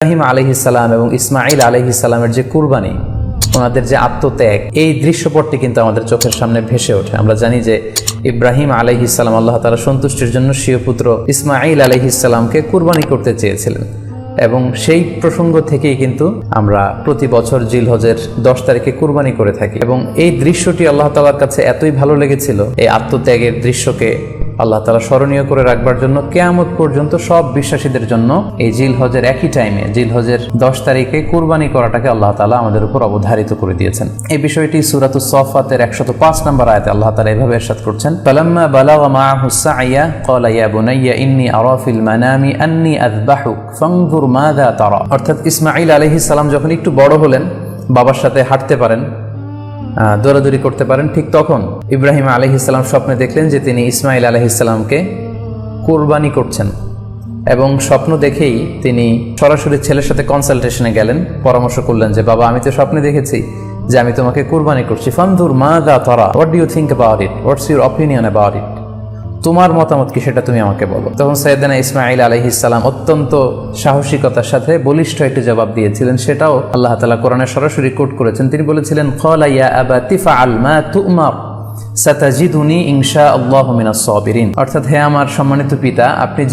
ইব্রাহিম আলাইহিস সালাম এবং ইসমাঈল আলাইহিস সালামের যে কুরবানি, ওনাদের যে আত্মত্যাগ, এই দৃশ্যপটটি কিন্তু আমাদের চোখের সামনে ভেসে ওঠে। আমরা জানি যে ইব্রাহিম আলাইহিস সালাম আল্লাহ তাআলা সন্তুষ্টির জন্য স্বীয় পুত্র ইসমাঈল আলাইহিস সালামকে কুরবানি করতে চেয়েছিলেন, এবং সেই প্রসঙ্গ থেকেই কিন্তু আমরা প্রতি বছর জিলহজের 10 তারিখে কুরবানি করে থাকি। এবং এই দৃশ্যটি আল্লাহ তাআলার কাছে এতই ভালো লেগেছিল, এই আত্মত্যাগের দৃশ্যকে আল্লাহ তাআলা স্মরণীয় করে রাখবার জন্য কিয়ামত পর্যন্ত সব বিশ্বাসীদের জন্য এই জিলহজের একই টাইমে, জিলহজের 10 তারিখে কুরবানি করাটাকে আল্লাহ তাআলা আমাদের উপর অবধারিত করে দিয়েছেন। এই বিষয়টি সূরাতুস সাফফাতের 105 নম্বর আয়াতে আল্লাহ তাআলা এভাবে ইরশাদ করছেন, ফালাম্মা বালাগা মাআহুস সা'য়া ক্বালা ইয়া বুনাইয়া ইন্নী আরা ফিল মানামি আন্নী আযবাহুক ফানজুর মাযা তারা। অর্থাৎ ইসমাঈল আলাইহিস সালাম যখন একটু বড় হলেন, বাবার সাথে হাঁটতে পারেন, দৌড়াদৌড়ি করতে পারেন, ঠিক তখন ইব্রাহিম আলাইহিস সালাম স্বপ্নে দেখলেন যে তিনি ইসমাঈল আলাইহিস সালামকে কুরবানি করছেন, এবং স্বপ্ন দেখেই তিনি সরাসরি ছেলের সাথে কনসালটেশনে গেলেন, পরামর্শ করলেন যে বাবা, আমি তো স্বপ্নে দেখেছি যে আমি তোমাকে কুরবানি করছি, ফানজুর মাযা তারা, what do you think about it, what's your opinion about it, তোমার মতামত কি সেটা তুমি আমাকে বলো। তখন সাইয়েদনা ইসমাঈল আলাইহিস সালাম অত্যন্ত সাহসিকতার সাথে বলিষ্ঠ একটি জবাব দিয়েছিলেন, সেটাও আল্লাহ তাআলা কোরআনে সরাসরি কোট করেছেন। তিনি বলেছিলেন, ক্বালা ইয়া আবাতি ফাআল মা তু'মার সাতাজিদুনি ইনশাআল্লাহু মিনাস সাবিরিন। অর্থাৎ, হে আমার সম্মানিত পিতা, আপনি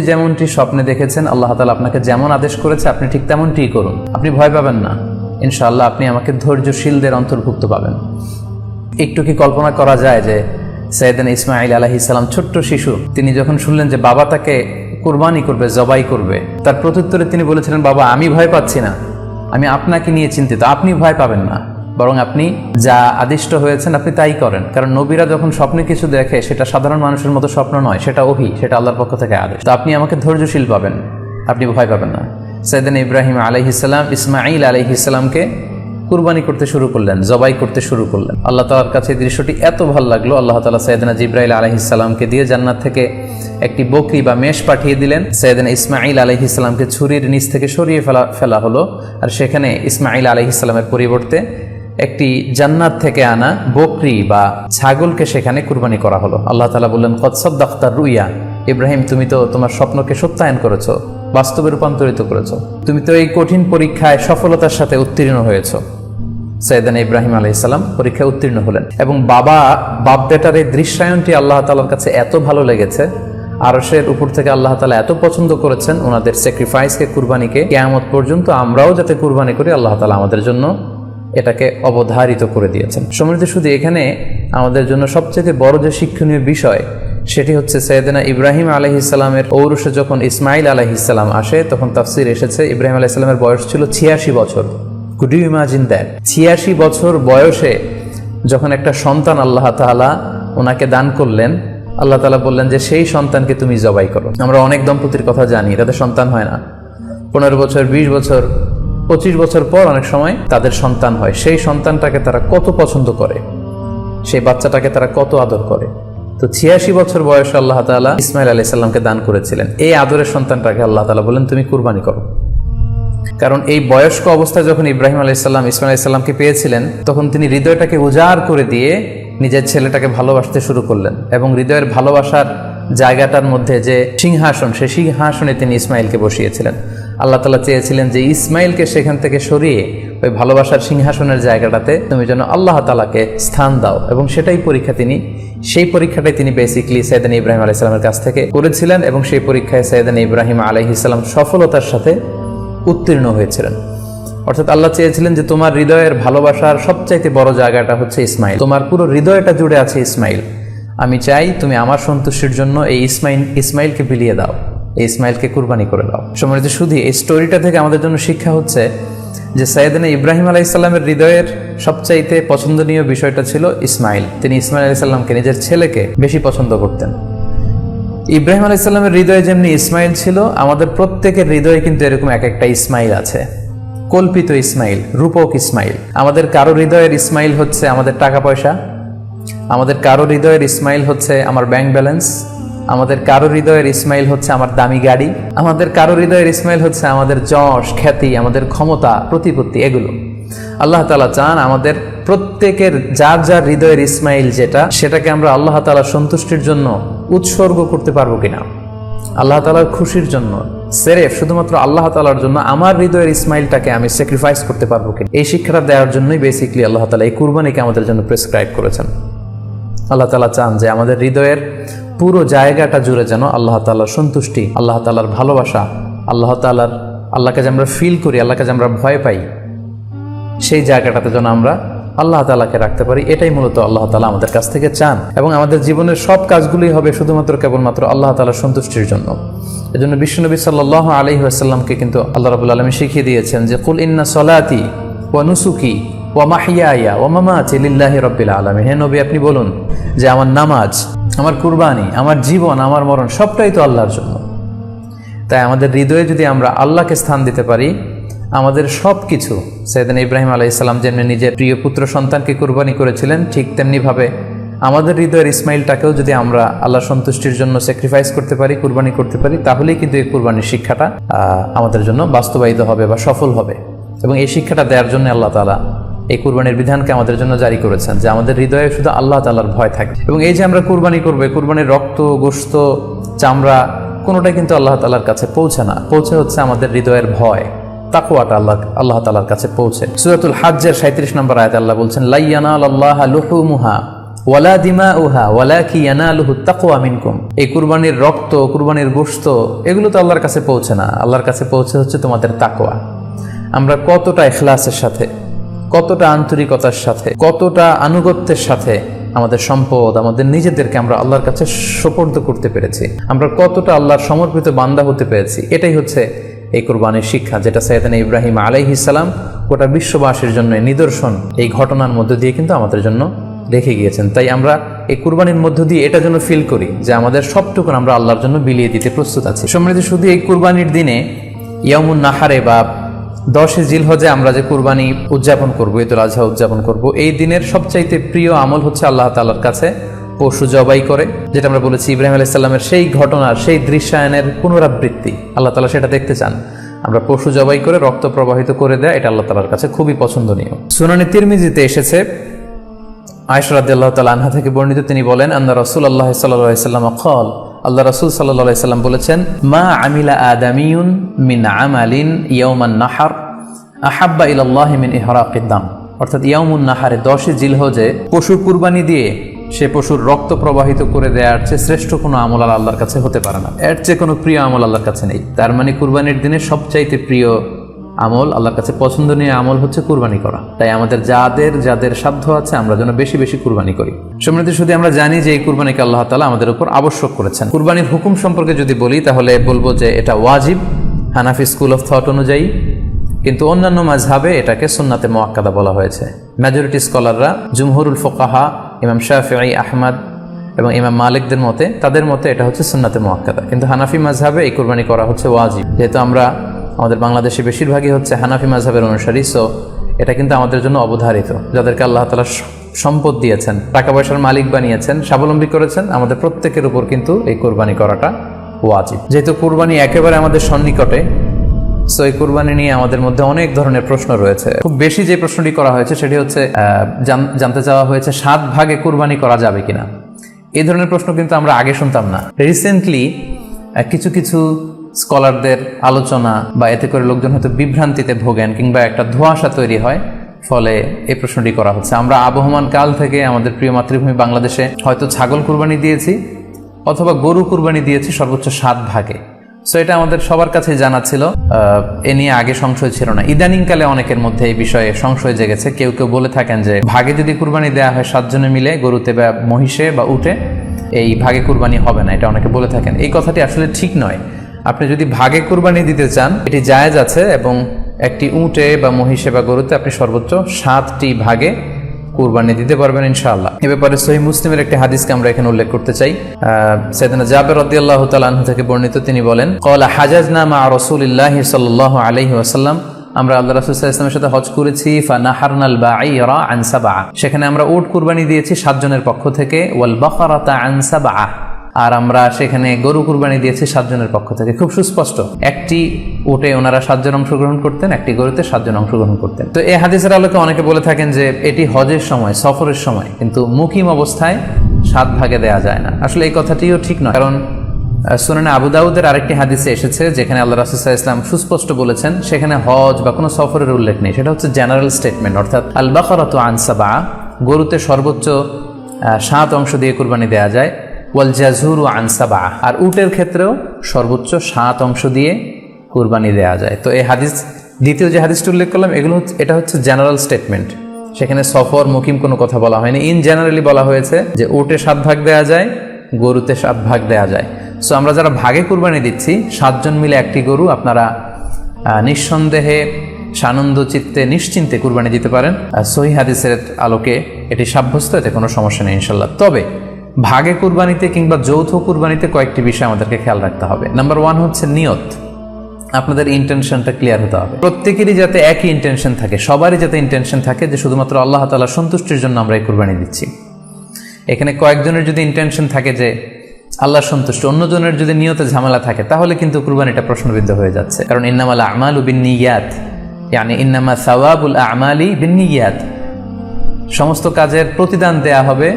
যেমনটি স্বপ্নে দেখেছেন, আল্লাহ তাআলা আপনাকে যেমন আদেশ করেছে আপনি ঠিক তেমনটিই করুন, আপনি ভয় পাবেন না, ইনশাআল্লাহ আপনি আমাকে ধৈর্যশীলদের অন্তর্ভুক্ত পাবেন। একটু কি কল্পনা করা যায় যে সাইয়েদনা ইসমাঈল আলাইহিস সালাম ছোট্ট শিশু, তিনি যখন শুনলেন যে বাবা তাকে কুরবানি করবে, জবাই করবে, তার প্রত্যুত্তরে তিনি বলেছিলেন, বাবা, আমি ভয় পাচ্ছি না, আমি আপনাকে নিয়ে চিন্তিত, আপনি ভয় পাবেন না, বরং আপনি যা আদিষ্ট হয়েছেন আপনি তাই করেন। কারণ নবীরা যখন স্বপ্নে কিছু দেখে, সেটা সাধারণ মানুষের মতো স্বপ্ন নয়, সেটা ওহী, সেটা আল্লাহর পক্ষ থেকে আদেশ। তো আপনি আমাকে ধৈর্যশীল পাবেন, আপনি ভয় পাবেন না। সাইয়েদনা ইব্রাহিম আলাইহিস সালাম ইসমাঈল আলাইহিস সালামকে কুরবানি করতে শুরু করলেন, জবাই করতে শুরু করলেন। আল্লাহ তাআলার কাছে এই দৃশ্যটি এত ভালো লাগলো, আল্লাহ তাআলা সাইয়েদনা জিবরাইল আলাইহিস সালামকে দিয়ে জান্নাত থেকে একটি বকরি বা মেষ পাঠিয়ে দিলেন। সাইয়েদনা ইসমাঈল আলাইহিস সালামকে ছুরির নিচ থেকে সরিয়ে ফেলা হলো, আর সেখানে ইসমাঈল আলাইহিস সালামের পরিবর্তে একটি জান্নাত থেকে আনা বকরি বা ছাগলকে সেখানে কুরবানি করা হলো। আল্লাহ তাআলা বললেন, কদ সাদ্দাকতা রুইয়া, ইব্রাহিম, তুমি তো তোমার স্বপ্নকে সত্যায়ন করেছো, বাস্তবে রূপান্তরিত করেছো, তুমি তো এই কঠিন পরীক্ষায় সফলতার সাথে উত্তীর্ণ হয়েছো। সাইয়েদনা ইব্রাহিম আলাইহিস সালাম পরীক্ষায় উত্তীর্ণ হলেন, এবং বাপ বেটার এই দৃশ্যায়নটি আল্লাহ তাআলার কাছে এত ভালো লেগেছে, আরশের উপর থেকে আল্লাহ তাআলা এত পছন্দ করেছেন ওনাদের স্যাক্রিফাইসকে, কুরবানিকে, কিয়ামত পর্যন্ত আমরাও যাতে কুরবানি করি, আল্লাহ তাআলা আমাদের জন্য এটাকে অবধারিত করে দিয়েছেন। সম্মানিত শুধু এখানে আমাদের জন্য সবচেয়ে বড় যে শিক্ষণীয় বিষয়, সেটি হচ্ছে সাইয়েদনা ইব্রাহিম আলাইহিস সালামের ঔরসে যখন ইসমাঈল আলাইহিস সালাম আসে, তখন তাফসীর এসেছে ইব্রাহিম আলাইহিস সালামের বয়স ছিল 86 বছর। Could you imagine that? 86 বছর বয়সে যখন একটা সন্তান আল্লাহ তাআলা ওনাকে দান করলেন, আল্লাহ তাআলা বললেন যে সেই সন্তানকে তুমি জবাই করো। আমরা অনেক দম্পতির কথা জানি, তাদের সন্তান হয় না, 15 বছর, 20 বছর, 25 বছর পর অনেক সময় তাদের সন্তান হয়। সেই সন্তানটাকে তারা কত পছন্দ করে, সেই বাচ্চাটাকে তারা কত আদর করে। তো 86 বছর বয়সে আল্লাহ তাআলা ইসমাঈল আলাইহিস সালামকে দান করেছিলেন। এই আদরের সন্তানটাকে আল্লাহ তাআলা বলেন, তুমি কুরবানি করো। কারণ এই বয়স্ক অবস্থায় যখন ইব্রাহিম আলাইহিস সালাম ইসমাঈল আলাইহিস সালামকে পেয়েছিলেন, তখন তিনি হৃদয়টাকে উজাড় করে দিয়ে নিজের ছেলেটাকে ভালোবাসতে শুরু করলেন, এবং হৃদয়ের ভালোবাসার জায়গাটার মধ্যে যে সিংহাসন, সেই সিংহাসনে তিনি ইসমাঈলকে বসিয়েছিলেন। আল্লাহ তাআলা চেয়েছিলেন যে ইসমাঈলকে সেখান থেকে সরিয়ে ওই ভালোবাসার সিংহাসনের জায়গাটাতে তুমি যেন আল্লাহ তাআলাকে স্থান দাও, এবং সেই পরীক্ষাটাই তিনি বেসিক্যালি সাইয়েদনা ইব্রাহিম আলাইহিস সালামের কাছ থেকে করেছিলেন, এবং সেই পরীক্ষায় সাইয়েদনা ইব্রাহিম আলাইহিস সালাম সফলতার সাথে উত্তীর্ণ হয়েছিলেন। অর্থাৎ আল্লাহ চেয়েছিলেন যে তোমার হৃদয়ের ভালোবাসার সবচাইতে বড় জায়গাটা হচ্ছে ইসমাঈল, তোমার পুরো হৃদয়টা জুড়ে আছে ইসমাঈল, আমি চাই তুমি আমার সন্তুষ্টির জন্য এই ইসমাঈলকে বিলিয়ে দাও, এই ইসমাঈলকে কুরবানি করে দাও। সম্মানিত শুধু এই স্টোরিটা থেকে আমাদের জন্য শিক্ষা হচ্ছে যে সাইয়েদনা ইব্রাহিম আলাইহিস সালামের হৃদয়ের সবচাইতে পছন্দনীয় বিষয়টা ছিল ইসমাঈল। তিনি ইসমাঈল আলাইহিস সালামকে, নিজের ছেলেকে বেশি পছন্দ করতেন। ইব্রাহিম আলাইহিস সালামের হৃদয়ে যেমনি ইসমাঈল ছিল, আমাদের প্রত্যেকের হৃদয়ে কিন্তু এরকম এক একটা ইসমাঈল আছে, কল্পিত ইসমাঈল, রূপক ইসমাঈল। আমাদের কারো হৃদয়ের ইসমাঈল হচ্ছে আমাদের টাকা পয়সা, আমাদের কারো হৃদয়ের ইসমাঈল হচ্ছে আমার ব্যাংক ব্যালেন্স, আমাদের কারো হৃদয়ের ইসমাঈল হচ্ছে আমার দামি গাড়ি, আমাদের কারো হৃদয়ের ইসমাঈল হচ্ছে আমাদের যশ, খ্যাতি, আমাদের ক্ষমতা, প্রতিপত্তি, এগুলো। আল্লাহ তাআলা চান আমাদের প্রত্যেকের যার যার হৃদয়ের ইসমাঈল যেটা, সেটাকে আমরা আল্লাহ তাআলার সন্তুষ্টির জন্য উৎসর্গ করতে পারবো কিনা। আল্লাহ তাআলার খুশির জন্য, সেরেফ শুধুমাত্র আল্লাহ তাআলার জন্য আমার হৃদয়ের ইসমাইলটাকে আমি স্যাক্রিফাইস করতে পারবো কি, এই শিক্ষাটা দেওয়ার জন্যই বেসিক্যালি আল্লাহ তাআলা এই কুরবানিকে আমাদের জন্য প্রেসক্রাইব করেছেন। আল্লাহ তাআলা চান যে আমাদের হৃদয়ের পুরো জায়গাটা জুড়ে যেন আল্লাহ তাআলার সন্তুষ্টি, আল্লাহ তাআলার ভালোবাসা, আল্লাহকে যে আমরা ফিল করি, আল্লাহকে যে আমরা ভয় পাই, সেই জায়গাটাতে যেন আমরা আল্লাহ তাআলাকে রাখতে পারি। এটাই মূলত আল্লাহ তাআলা আমাদের কাছ থেকে চান, এবং আমাদের জীবনের সব কাজগুলোই হবে শুধুমাত্র কেবলমাত্র আল্লাহ তাআলার সন্তুষ্টির জন্য। এজন্য বিশ্বনবী সাল্লাল্লাহু আলাইহি ওয়াসাল্লামকে কিন্তু আল্লাহ রাব্বুল আলামিন শিখিয়ে দিয়েছেন যে কুল ইন্না সলাতি ওয়া নুসুকি ওয়া মাহইয়ায়া ওয়া মামাতি লিল্লাহি রাব্বিল আলামিন। হে নবী, আপনি বলুন যে আমার নামাজ, আমার কুরবানি, আমার জীবন, আমার মরণ সবটাই তো আল্লাহর জন্য। তাই আমাদের হৃদয়ে যদি আমরা আল্লাহকে স্থান দিতে পারি, আমাদের সব কিছু, সাইয়েদনা ইব্রাহিম আলাইহিস সালাম যেমনি নিজের প্রিয় পুত্র সন্তানকে কুরবানি করেছিলেন, ঠিক তেমনিভাবে আমাদের হৃদয়ের ইসমাইলটাকেও যদি আমরা আল্লাহ সন্তুষ্টির জন্য স্যাক্রিফাইস করতে পারি, কুরবানি করতে পারি, তাহলেই কিন্তু এই কুরবানির শিক্ষাটা আমাদের জন্য বাস্তবায়িত হবে বা সফল হবে। এবং এই শিক্ষাটা দেওয়ার জন্য আল্লাহ তাআলা এই কুরবানির বিধানকে আমাদের জন্য জারি করেছেন, যে আমাদের হৃদয়ে শুধু আল্লাহ তাআলার ভয় থাকে। এবং এই যে আমরা কুরবানি করবো, কুরবানির রক্ত, গোশত, চামড়া কোনোটাই কিন্তু আল্লাহ তাআলার কাছে পৌঁছে না, পৌঁছে হচ্ছে আমাদের হৃদয়ের ভয়, তাকওয়াটা আল্লাহ তাআলার কাছে পৌঁছে। সূরাতুল হাজ্জের 37 নম্বর আয়াতে আল্লাহ বলছেন, লা ইয়ানালাল্লাহা লুহুমুহা ওয়ালা দিমাউহা ওয়ালাকি ইয়ানালুহুত তাকওয়া মিনকুম। এই কুরবানির রক্ত, কুরবানির গোশত, এগুলো তো আল্লাহর কাছে পৌঁছে না, আল্লাহর কাছে পৌঁছে হচ্ছে তোমাদের তাকওয়া। আমরা কতটা ইখলাসের সাথে, কতটা আন্তরিকতার সাথে, কতটা আনুগত্যের সাথে আমাদের সম্পদ, আমাদের নিজেদেরকে আমরা আল্লাহর কাছে সোপর্দ করতে পেরেছি, আমরা কতটা আল্লাহর সমর্পিত বান্দা হতে পেরেছি, এটাই হচ্ছে এই কুরবানির শিক্ষা, যেটা সাইয়েদনা ইব্রাহিম আলাইহিস সালাম গোটা বিশ্ববাসীর জন্য নিদর্শন এই ঘটনার মধ্য দিয়ে কিন্তু আমাদের জন্য রেখে গিয়েছেন। তাই আমরা এই কুরবানির মধ্য দিয়ে এটা যেন ফিল করি যে আমাদের সবটুকু আমরা আল্লাহর জন্য বিলিয়ে দিতে প্রস্তুত আছি। সম্মানিত, শুধু এই কুরবানির দিনে ইয়ামুন নাহারে বা 10 জিলহজে আমরা যে কুরবানি উদযাপন করবো, ঈদুল আজহা উদযাপন করব, এই দিনের সবচাইতে প্রিয় আমল হচ্ছে আল্লাহ তাআলার কাছে পশু জবাই করে, যেটা আমরা বলেছি ইব্রাহিম আলাইহিস সালামের সেই ঘটনার, সেই দৃশ্যায়নের পুনরাবৃত্তি আল্লাহ তাআলা সেটা দেখতে চান। আমরা পশু জবাই করে রক্ত প্রবাহিত করে দেয়, এটা আল্লাহ তাআলার কাছে খুবই পছন্দনীয়। সুনানে তিরমিজিতে এসেছে, আয়েশা রাদিয়াল্লাহু তাআলা আনহা থেকে বর্ণিত, তিনি বলেন, আন্না রাসূলুল্লাহ সাল্লাল্লাহু আলাইহি ওয়াসাল্লাম ক্বাল, আল্লাহ রাসূল সাল্লাল্লাহু আলাইহি ওয়াসাল্লাম বলেছেন, মা আমিলা আদামিয়ুন মিন আমালিন ইয়াউমান নাহার আহাব্বা ইলাল্লাহি মিন ইহরাকিদ দাম। অর্থাৎ ইয়াউমুন নাহারে 10 জিলহজে পশু কুরবানি দিয়ে সে পশুর রক্ত প্রবাহিত করে দেওয়ার চেয়ে শ্রেষ্ঠ কোনো আমল আল্লাহর কাছে হতে পারে না, এর চেয়ে কোনো প্রিয় আমল আল্লাহর কাছে নেই। তার মানে কুরবানির দিনে সবচাইতে প্রিয় আমল, আল্লাহর কাছে পছন্দনীয় আমল হচ্ছে কুরবানি করা। তাই আমাদের যাদের সাধ্য আছে আমরা যেন বেশি বেশি কুরবানি করি। সম্মানিত, শুধু আমরা জানি যে এই কুরবানিকে আল্লাহ তাআলা আমাদের উপর আবশ্যক করেছেন। কুরবানির হুকুম সম্পর্কে যদি বলি তাহলে বলবো যে এটা ওয়াজিব হানাফি স্কুল অফ থট অনুযায়ী, কিন্তু অন্যান্য মাযহাবে এটাকে সুন্নাতে মুআক্কাদা বলা হয়েছে। মেজরিটি স্কলাররা, জুমহুরুল ফুকাহা, ইমাম শাফিঈ, আহমদ এবং ইমাম মালিকদের মতে, তাদের মতে এটা হচ্ছে সুন্নাতে মুআক্কাদা। কিন্তু হানাফি মাযহাবে এই কুরবানি করা হচ্ছে ওয়াজিব। যেহেতু আমরা আমাদের বাংলাদেশে বেশিরভাগই হচ্ছে হানাফি মাযহাবের অনুসারী, সো এটা কিন্তু আমাদের জন্য অবধারিত। যাদেরকে আল্লাহ তাআলা সম্পদ দিয়েছেন, টাকা পয়সার মালিক বানিয়েছেন, স্বাবলম্বী করেছেন, আমাদের প্রত্যেকের উপর কিন্তু এই কুরবানি করাটা ওয়াজিব। যেহেতু কুরবানি একেবারে আমাদের সন্নিকটে, সো এই কুরবানি নিয়ে আমাদের মধ্যে অনেক ধরনের প্রশ্ন রয়েছে। খুব বেশি যে প্রশ্নটি করা হয়েছে সেটি হচ্ছে জানতে চাওয়া হয়েছে 7 ভাগে কুরবানি করা যাবে কিনা। এই ধরনের প্রশ্ন কিন্তু আমরা আগে শুনতাম না। রিসেন্টলি কিছু কিছু স্কলারদের আলোচনা বা এতে করে লোকজন হয়তো বিভ্রান্তিতে ভোগেন কিংবা একটা ধোঁয়াশা তৈরি হয়, ফলে এই প্রশ্নটি করা হচ্ছে। আমরা আবহমান কাল থেকে আমাদের প্রিয় মাতৃভূমি বাংলাদেশে হয়তো ছাগল কুরবানি দিয়েছি অথবা গরু কুরবানি দিয়েছি সর্বোচ্চ 7 ভাগে। সো এটা আমাদের সবার কাছে জানা ছিল, এ নিয়ে আগে সংশয় ছিল না। ইদানিংকালে অনেকের মধ্যে এই বিষয়ে সংশয় জেগেছে। কেউ কেউ বলে থাকেন যে ভাগে যদি কুরবানি দেওয়া হয় 7 জনে মিলে, গরুতে বা মহিষে বা উটে, এই ভাগে কুরবানি হবে না, এটা অনেকে বলে থাকেন। এই কথাটি আসলে ঠিক নয়। আপনি যদি ভাগে কুরবানি দিতে চান এটি জায়েজ আছে, এবং একটি উটে বা মহিষে বা গরুতে আপনি সর্বোচ্চ 7টি ভাগে কুরবানি দিতে পারবেন ইনশাআল্লাহ। এ ব্যাপারে সহিহ মুসলিমের একটি হাদিসকে আমরা এখানে উল্লেখ করতে চাই। সাইয়েদনা জাবের রাদিয়াল্লাহু তাআলা আনহু থেকে বর্ণিত, তিনি বলেন, ক্বালা হাজাজনা মা রাসূলিল্লাহি সাল্লাল্লাহু আলাইহি ওয়াসাল্লাম, আমরা আল্লাহ রাসূল সাল্লাল্লাহু আলাইহি ওয়াসাল্লামের সাথে হজ করেছি। ফানাহারনাল বাঈরা আন সাবআ, সেখানে আমরা উট কুরবানি দিয়েছি 7 জনের পক্ষ থেকে। ওয়াল বাকারাতা আন সাবআ, আর আমরা সেখানে গরু কুরবানি দিয়েছি 7 জনের পক্ষ থেকে। খুব সুস্পষ্ট, একটি উটে ওনারা 7 জন অংশগ্রহণ করতেন, একটি গরুতে 7 জন অংশগ্রহণ করতেন। তো এই হাদিসের আলোকে অনেকে বলে থাকেন যে এটি হজের সময়, সফরের সময়, কিন্তু মুকিম অবস্থায় 7 ভাগে দেয়া যায় না। আসলে এই কথাটিও ঠিক নয়, কারণ সুনানে আবু দাউদের আরেকটি হাদিসে এসেছে যেখানে আল্লাহ রাসূল সাল্লাল্লাহু আলাইহি ওয়াসাল্লাম সুস্পষ্ট বলেছেন, সেখানে হজ বা কোনো সফরের উল্লেখ নেই, সেটা হচ্ছে জেনারেল স্টেটমেন্ট, অর্থাৎ আল বাকারাতু আন সাবআ, গরুতে সর্বোচ্চ 7 অংশ দিয়ে কুরবানি দেওয়া যায়, ওয়াল জাজুরু আন সাবআ, আর উটের ক্ষেত্রেও সর্বোচ্চ 7 অংশ দিয়ে কুরবানি দেওয়া যায়। তো এই হাদিস, দ্বিতীয় যে হাদিসটি উল্লেখ করলাম, এটা হচ্ছে জেনারেল স্টেটমেন্ট, সেখানে সফর মুকিম কোনো কথা বলা হয়নি, ইন জেনারেলি বলা হয়েছে যে উটে 7 ভাগ দেওয়া যায়, গরুতে 7 ভাগ দেওয়া যায়। সো আমরা যারা ভাগে কুরবানি দিচ্ছি 7 জন মিলে একটি গরু, আপনারা নিঃসন্দেহে সানন্দ চিত্তে নিশ্চিন্তে কুরবানি দিতে পারেন। সহিহ হাদিসের আলোকে এটি সাব্যস্ত, এতে কোনো সমস্যা নেই ইনশাল্লাহ। তবে ভাগে কুরবানিতে কিংবা যৌথ কুরবানিতে কয়েকটি বিষয় আমাদেরকে খেয়াল রাখতে হবে। নাম্বার 1 হচ্ছে নিয়ত। আপনাদের ইন্টেনশনটা ক্লিয়ার হতে হবে, প্রত্যেকেরই যাতে একই ইন্টেনশন থাকে, সবারই যাতে ইন্টেনশন থাকে যে শুধুমাত্র আল্লাহ তাআলার সন্তুষ্টির জন্য আমরা এই কুরবানি দিচ্ছি। এখানে কয়েকজনের যদি ইন্টেনশন থাকে যে আল্লাহর সন্তুষ্টি, অন্যজনের যদি নিয়তে ঝামেলা থাকে, তাহলে কিন্তু কুরবানিটা প্রশ্নবিদ্ধ হয়ে যাচ্ছে। কারণ ইন্নামাল আমালু বিন্নিয়াত, ইয়ানি ইন্নামা সাওয়াবুল আমালি বিন্নিয়াত, সমস্ত কাজের প্রতিদান দেয়া হবে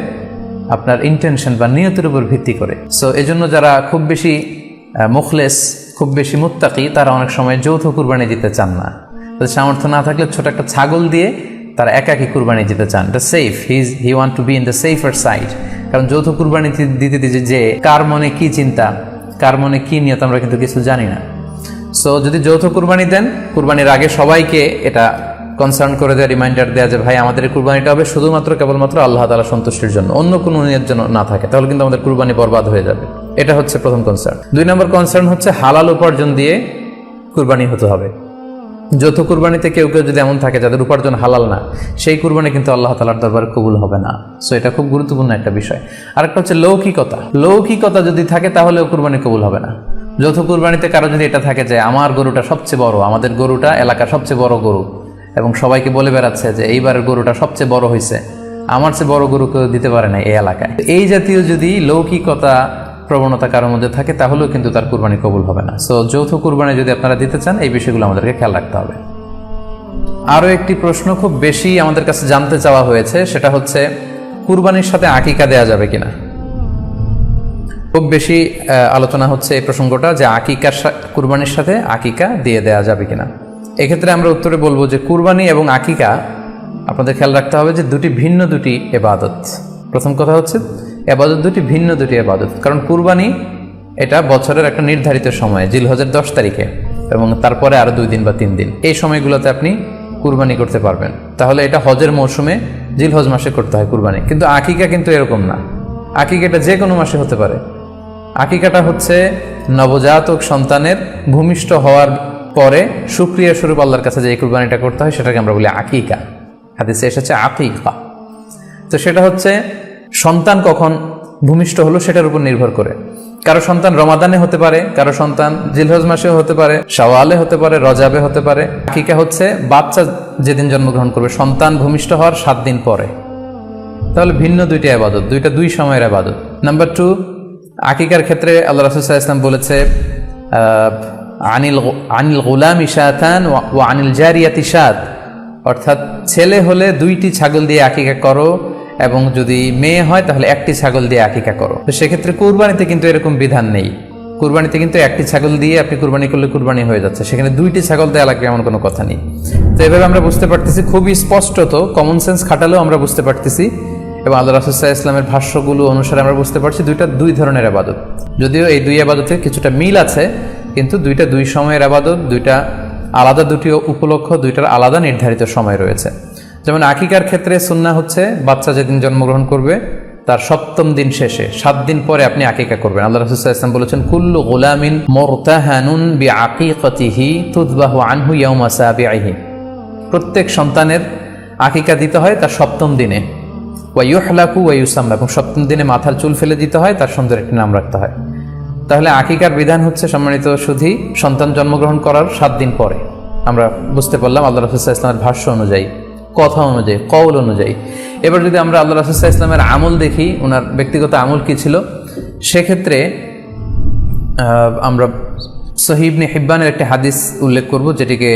আপনার ইন্টেনশন বা নিয়তের উপর ভিত্তি করে। সো এজন্য যারা খুব বেশি মুখলেস, খুব বেশি মুত্তাকি, তারা অনেক সময় যৌথ কুরবানি দিতে চান না। তাদের সামর্থ্য না থাকলে ছোট একটা ছাগল দিয়ে তারা একাকি কুরবানি দিতে চান। এটা safe, he want to be in the safer side. কারণ যৌথ কুরবানি দিতে দিতে যে কার মনে কি চিন্তা, কার মনে কি নিয়ত, আমরা কিন্তু কিছু জানি না। সো যদি যৌথ কুরবানি দেন, কুরবানির আগে সবাইকে এটা কনসার্ন করে দেওয়া, রিমাইন্ডার দেওয়া যে ভাই আমাদের এই কুরবানিটা হবে শুধুমাত্র কেবলমাত্র আল্লাহ তাআলার সন্তুষ্টির জন্য, অন্য কোনো নিয়ত যেন না থাকে, তাহলে কিন্তু আমাদের কুরবানি বরবাদ হয়ে যাবে। এটা হচ্ছে প্রথম কনসার্ন। 2 নম্বর কনসার্ন হচ্ছে হালাল উপার্জন দিয়ে কুরবানি হতে হবে। যৌথ কুরবানিতে কেউ কেউ যদি এমন থাকে যাদের উপার্জন হালাল না, সেই কুরবানি কিন্তু আল্লাহ তাআলার দরবারে কবুল হবে না। সো এটা খুব গুরুত্বপূর্ণ একটা বিষয়। আরেকটা হচ্ছে লৌকিকতা। লৌকিকতা যদি থাকে তাহলেও কুরবানি কবুল হবে না। যৌথ কুরবানিতে কারো যদি এটা থাকে যে আমার গরুটা সবচেয়ে বড়, আমাদের গরুটা এলাকার সবচেয়ে বড় গরু, এবং সবাইকে বলে বেড়াচ্ছে যে এইবারের গরুটা সবচেয়ে বড় হয়েছে, আমার চেয়ে বড় গরু কেউ দিতে পারে না এই এলাকায়, এই জাতীয় যদি লৌকিকতা প্রবণতা কারোর মধ্যে থাকে, তাহলেও কিন্তু তার কুরবানি কবুল হবে না। সো যৌথ কুরবানি যদি আপনারা দিতে চান, এই বিষয়গুলো আমাদেরকে খেয়াল রাখতে হবে। আরও একটি প্রশ্ন খুব বেশি আমাদের কাছে জানতে চাওয়া হয়েছে, সেটা হচ্ছে কুরবানির সাথে আকিকা দেয়া যাবে কিনা। খুব বেশি আলোচনা হচ্ছে এই প্রসঙ্গটা যে কুরবানির সাথে আকিকা দিয়ে দেয়া যাবে কিনা। এক্ষেত্রে আমরা উত্তরে বলবো যে কুরবানি এবং আকিকা আপনাদের খেয়াল রাখতে হবে যে ভিন্ন দুটি ইবাদত। প্রথম কথা হচ্ছে ইবাদত ভিন্ন দুটি ইবাদত। কারণ কুরবানি এটা বছরের একটা নির্ধারিত সময়, জিলহজের 10 তারিখে, এবং তারপরে আরো 2 দিন বা 3 দিন, এই সময়গুলোতে আপনি কুরবানি করতে পারবেন। তাহলে এটা হজের মৌসুমে জিলহজ মাসে করতে হয় কুরবানি। কিন্তু আকিকা কিন্তু এরকম না, আকিকাটা যে কোনো মাসে হতে পারে। আকিকাটা হচ্ছে নবজাতক সন্তানের ভূমিষ্ঠ হওয়ার পরে শুকরিয়া স্বরূপ আল্লাহর কাছে যে কুরবানিটা করতে হয়, সেটাকে আমরা বলি আকিকা। হাদিসে এসেছে আকিকা। তো সেটা হচ্ছে সন্তান কখন ভূমিষ্ঠ হলো সেটার উপর নির্ভর করে। কারো সন্তান রমাদানে হতে পারে, কারো সন্তান জিলহজ মাসেও হতে পারে, শাওয়ালে হতে পারে, রজাবে হতে পারে। আকিকা হচ্ছে বাচ্চা যেদিন জন্মগ্রহণ করবে, সন্তান ভূমিষ্ঠ হওয়ার 7 দিন পরে। তাহলে ভিন্ন দুইটা ইবাদত, দুই সময়ের ইবাদত। নাম্বার 2, আকিকার ক্ষেত্রে আল্লাহ রাসূল সাল্লাল্লাহু আলাইহি ওয়াসাল্লাম বলেছে আনিল গুলামি শাতান ওয়া আনিল জারিয়াতি শাত, অর্থাৎ ছেলে হলে 2টি ছাগল দিয়ে আকিকা করো, এবং যদি মেয়ে হয় তাহলে 1টি ছাগল দিয়ে আকিকা করো। তো সেক্ষেত্রে কুরবানিতে কিন্তু এরকম বিধান নেই। কুরবানিতে কিন্তু 1টি ছাগল দিয়ে আপনি কুরবানি করলে কুরবানি হয়ে যাচ্ছে, সেখানে 2টি ছাগল দেওয়া লাগবে এমন কোনো কথা নেই। তো এভাবে আমরা বুঝতে পারতেছি, খুবই স্পষ্টত কমন সেন্স খাটালেও আমরা বুঝতে পারতেছি, এবং আল্লাহ রাসূল সাল্লাল্লাহু আলাইহি ওয়াসাল্লামের ভাষ্যগুলো অনুসারে আমরা বুঝতে পারছি দুইটা 2 ধরনের ইবাদত। যদিও এই 2 ইবাদতে কিছুটা মিল আছে, কিন্তু দুইটা 2 সময়ের ইবাদত, দুইটা আলাদা, 2টি উপলক্ষ, 2টার আলাদা নির্ধারিত সময় রয়েছে। যেমন আকিকার ক্ষেত্রে সুন্নাহ হচ্ছে বাচ্চা যেদিন জন্মগ্রহণ করবে তার 7ম দিন শেষে 7 দিন পরে আপনি আকিকা করবেন। আল্লাহ রাসূল সাল্লাল্লাহু আলাইহি ওয়াসাল্লাম বলেছেন কুল্লু গুলামিন মুরতাহানুন বিআকিকাতিহি তুযবাহু আনহু ইয়াওমা সাবিহি, প্রত্যেক সন্তানের আকিকা দিতে হয় তার 7ম দিনে, ওয়া ইউহলাকু ওয়া ইউসাম্মা, এবং 7ম দিনে মাথার চুল ফেলে দিতে হয়, তার সুন্দর একটি নাম রাখতে হয়। তাহলে আকিকার বিধান হচ্ছে সম্মানিত সুধী সন্তান জন্মগ্রহণ করার 7 দিন পরে। আমরা বুঝতে পারলাম আল্লাহ রাসূল সাল্লাল্লাহু আলাইহি ওয়াসাল্লামের ভাষ্য অনুযায়ী, কথা অনুযায়ী, কওল অনুযায়ী। এবার যদি আমরা আল্লাহ রাসূল সাল্লাল্লাহু আলাইহি ওয়াসাল্লামের আমল দেখি, ওনার ব্যক্তিগত আমল কি ছিল, সেক্ষেত্রে আমরা সহিহ ইবনে হিব্বানের একটি হাদিস উল্লেখ করব, যেটিকে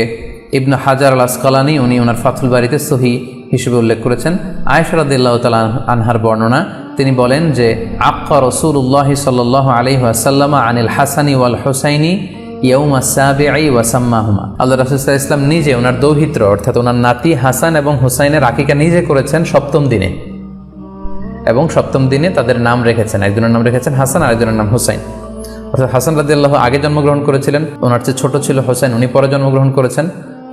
ইবনে হাজার আল আসকালানি উনি ওনার ফাথুল বারিতে সহিহ হিসেবে উল্লেখ করেছেন। আয়েশা রাদিয়াল্লাহু তাআলা আনহার বর্ণনা, তিনি বলেন যে আক্কা রাসূলুল্লাহ সাল্লাল্লাহু আলাইহি ওয়াসাল্লাম আনিল হাসানি ওয়াল হুসাইনি ইয়াউমা সাবিঈ ওয়া সাম্মাহুমা। আল্লাহ রাসূল সাল্লাল্লাহু আলাইহি ওয়াসাল্লাম নিজে ওনার দৌহিত্র অর্থাৎ ওনার নাতি হাসান এবং হুসাইনের আকিকা নিজে করেছেন সপ্তম দিনে, এবং সপ্তম দিনে তাদের নাম রেখেছেন। একজনের নাম রেখেছেন হাসান আর একজনের নাম হুসাইন। অর্থাৎ হাসান রাদিয়াল্লাহু আগে জন্মগ্রহণ করেছিলেন, ওনার চেয়ে ছোট ছিল হুসাইন, উনি পরে জন্মগ্রহণ করেছেন।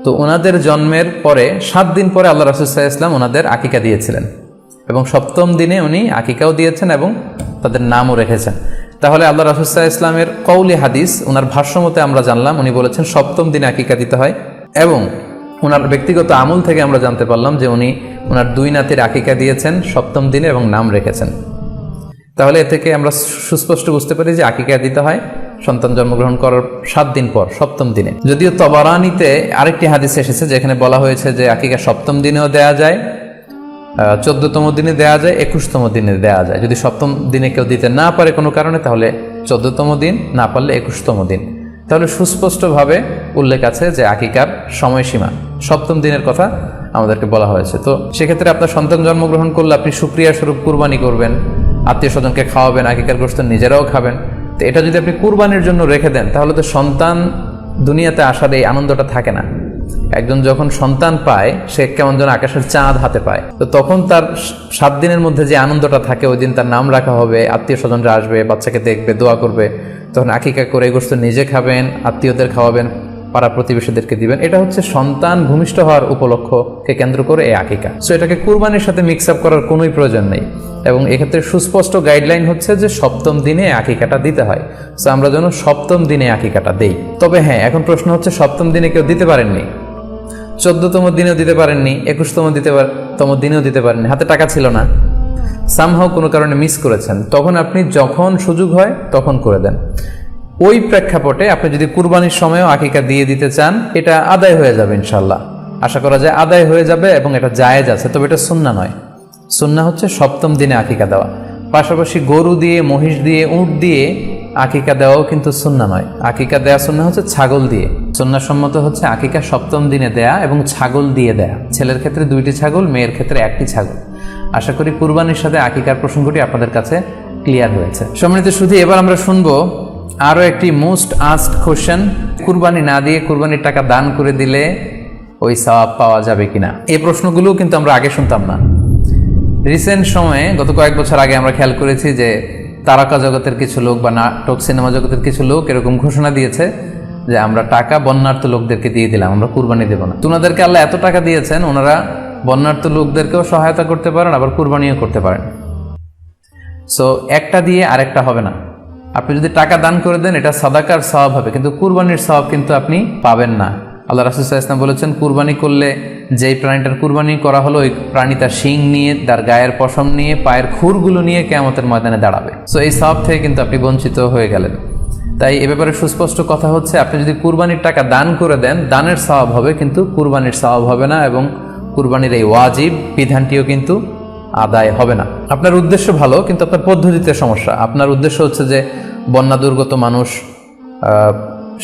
তো ওনাদের জন্মের পরে 7 দিন পরে আল্লাহ রাসূল সাল্লাল্লাহু আলাইহি ওয়াসাল্লাম ওনাদের আকিকা দিয়েছিলেন, এবং সপ্তম দিনে উনি আকিকাও দিয়েছেন এবং তাদের নামও রেখেছেন। তাহলে আল্লাহ রাসূল সাল্লাল্লাহু আলাইহি ওয়াসাল্লামের কওলি হাদিস, ওনার ভাষ্যমতে আমরা জানলাম উনি বলেছেন সপ্তম দিনে আকিকা দিতে হয়, এবং ওনার ব্যক্তিগত আমল থেকে আমরা জানতে পারলাম যে উনি ওনার 2 নাতির আকিকা দিয়েছেন সপ্তম দিনে এবং নাম রেখেছেন। তাহলে এ থেকে আমরা সুস্পষ্ট বুঝতে পারি যে আকিকা দিতে হয় সন্তান জন্মগ্রহণ করার 7 দিন পর, সপ্তম দিনে। যদিও তবারানিতে আরেকটি হাদিস এসেছে যেখানে বলা হয়েছে যে আকিকা সপ্তম দিনেও দেয়া যায়, 14তম দিনে দেয়া যায়, 21তম দিনে দেয়া যায়। যদি সপ্তম দিনে কেউ দিতে না পারে কোনো কারণে তাহলে 14তম দিন, না পারলে 21তম দিন। তাহলে সুস্পষ্টভাবে উল্লেখ আছে যে আকিকার সময়সীমা সপ্তম দিনের কথা আমাদেরকে বলা হয়েছে। তো সেক্ষেত্রে আপনার সন্তান জন্মগ্রহণ করলে আপনি শুকরিয়া স্বরূপ কুরবানি করবেন, আত্মীয় স্বজনকে খাওয়াবেন, আকিকার গোশত নিজেরাও খাবেন। তো এটা যদি আপনি কুরবানির জন্য রেখে দেন তাহলে তো সন্তান দুনিয়াতে আসার এই আনন্দটা থাকে না। একজন যখন সন্তান পায় সে কেমন যেন আকাশের চাঁদ হাতে পায়, তো তখন তার 7 দিনের মধ্যে যে আনন্দটা থাকে, ওই দিন তার নাম রাখা হবে, আত্মীয় স্বজনরা আসবে, বাচ্চাকে দেখবে, দোয়া করবে, তখন আকিকা করে গোশত নিজে খাবেন, আত্মীয়দের খাওয়াবেন, পাড়া প্রতিবেশীদেরকে দিবেন। এটা হচ্ছে সন্তান ভূমিষ্ঠ হওয়ার উপলক্ষকে কেন্দ্র করে এই আকিকা। সো এটাকে কুরবানির সাথে মিক্স আপ করার কোনোই প্রয়োজন নেই, এবং এক্ষেত্রে সুস্পষ্ট গাইডলাইন হচ্ছে যে সপ্তম দিনে আকিকাটা দিতে হয়। সো আমরা যেন সপ্তম দিনে আকিকাটা দেই। তবে হ্যাঁ, এখন প্রশ্ন হচ্ছে সপ্তম দিনে কেউ দিতে পারেননি, 14তম দিনেও দিতে পারেননি, 21তম দিনেও দিতে পারেননি, হাতে টাকা ছিল না, সামহাও কোনো কারণে মিস করেছেন, তখন আপনি যখন সুযোগ হয় তখন করে দেন। ওই প্রেক্ষাপটে আপনি যদি কুরবানির সময়ও আকিকা দিয়ে দিতে চান, এটা আদায় হয়ে যাবে ইনশাল্লাহ, আশা করা যায় আদায় হয়ে যাবে, এবং এটা জায়েজ আছে। তবে এটা সুন্নাহ নয়। সুন্নাহ হচ্ছে সপ্তম দিনে আকিকা দেওয়া। পাশাপাশি গরু দিয়ে, মহিষ দিয়ে, উট দিয়ে আকিকা দেওয়াও কিন্তু সুন্নাহ নয়। আকিকা দেওয়া সুন্নাহ হচ্ছে ছাগল দিয়ে। সুন্নাহসম্মত হচ্ছে আকিকা সপ্তম দিনে দেয়া এবং ছাগল দিয়ে দেয়া। ছেলের ক্ষেত্রে 2টি ছাগল, মেয়ের ক্ষেত্রে 1টি ছাগল। আশা করি কুরবানির সাথে আকিকার প্রসঙ্গটি আপনাদের কাছে ক্লিয়ার হয়েছে। সম্মানিত শুধু এবার আমরা শুনবো আরও একটি মোস্ট আস্কড কোশ্চেন, কুরবানি না দিয়ে কুরবানির টাকা দান করে দিলে ওই সওয়াব পাওয়া যাবে কিনা। এই প্রশ্নগুলো কিন্তু আমরা আগে শুনতাম না। রিসেন্ট সময়ে গত কয়েক বছর আগে আমরা খেয়াল করেছি যে তারকা জগতের কিছু লোক বা নাটক সিনেমা জগতের কিছু লোক এরকম ঘোষণা দিয়েছে যে আমরা টাকা বন্যার্থ লোকদেরকে দিয়ে দিলাম, আমরা কুরবানি দেব না। ওনাদেরকে আল্লাহ এত টাকা দিয়েছেন, ওনারা বন্যার্থ লোকদেরকেও সহায়তা করতে পারেন, আবার কুরবানিও করতে পারেন। সো একটা দিয়ে আরেকটা হবে না। আপনি যদি টাকা দান করে দেন এটা সাদাকার সওয়াব হবে, কিন্তু কুরবানির সওয়াব কিন্তু আপনি পাবেন না। আল্লাহ রাসূল সাল্লাল্লাহু আলাইহি ওয়াসাল্লাম বলেছেন কুরবানি করলে যেই প্রাণীটার কুরবানি করা হলো ওই প্রাণী তার শিং নিয়ে, তার গায়ের পশম নিয়ে, পায়ের খুরগুলো নিয়ে কিয়ামতের ময়দানে দাঁড়াবে। সো এই সওয়াব থেকে কিন্তু আপনি বঞ্চিত হয়ে গেলেন। তাই এ ব্যাপারে সুস্পষ্ট কথা হচ্ছে আপনি যদি কুরবানির টাকা দান করে দেন, দানের সওয়াব হবে কিন্তু কুরবানির সওয়াব হবে না, এবং কুরবানির এই ওয়াজিব বিধানটিও কিন্তু আদায় হবে না। আপনার উদ্দেশ্য ভালো কিন্তু আপনার পদ্ধতিতে সমস্যা। আপনার উদ্দেশ্য হচ্ছে যে বন্যা দুর্গত মানুষ,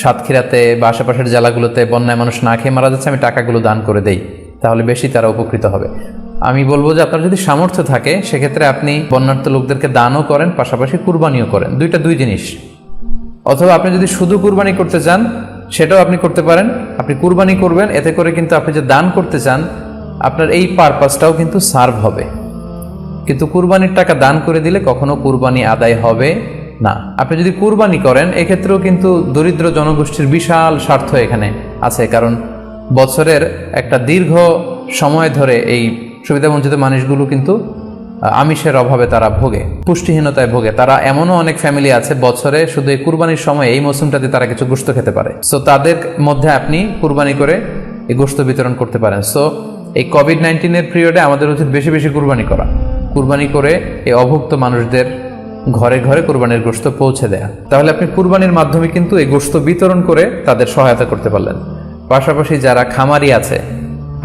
সাতক্ষীরাতে বা আশেপাশের জেলাগুলোতে বন্যায় মানুষ না খেয়ে মারা যাচ্ছে, আমি টাকাগুলো দান করে দেই, তাহলে বেশি তারা উপকৃত হবে। আমি বলবো যে আপনার যদি সামর্থ্য থাকে সেক্ষেত্রে আপনি বন্যার্থ লোকদেরকে দানও করেন, পাশাপাশি কুরবানিও করেন, দুইটা দুই জিনিস। অথবা আপনি যদি শুধু কুরবানি করতে চান সেটাও আপনি করতে পারেন। আপনি কুরবানি করবেন, এতে করে কিন্তু আপনি যে দান করতে চান আপনার এই পারপাসটাও কিন্তু সার্ভ হবে। কিন্তু কুরবানির টাকা দান করে দিলে কখনো কুরবানি আদায় হবে না। আপনি যদি কুরবানি করেন এক্ষেত্রেও কিন্তু দরিদ্র জনগোষ্ঠীর বিশাল স্বার্থ এখানে আছে, কারণ বছরের একটা দীর্ঘ সময় ধরে এই সুবিধাবঞ্চিত মানুষগুলো কিন্তু আমিষের অভাবে তারা ভোগে, পুষ্টিহীনতায় ভোগে। তারা এমনও অনেক ফ্যামিলি আছে বছরে শুধু এই কুরবানির সময় এই মৌসুমটাতে তারা কিছু গোশত খেতে পারে। সো তাদের মধ্যে আপনি কুরবানি করে এই গোশত বিতরণ করতে পারেন। সো এই কোভিড-19 পিরিয়ডে আমাদের উচিত বেশি বেশি কুরবানি করা, কুরবানি করে এই অভুক্ত মানুষদের ঘরে ঘরে কুরবানির গোশত পৌঁছে দেয়া। তাহলে আপনি কুরবানির মাধ্যমে কিন্তু এই গোশত বিতরণ করে তাদের সহায়তা করতে পারলেন। পাশাপাশি যারা খামারি আছে,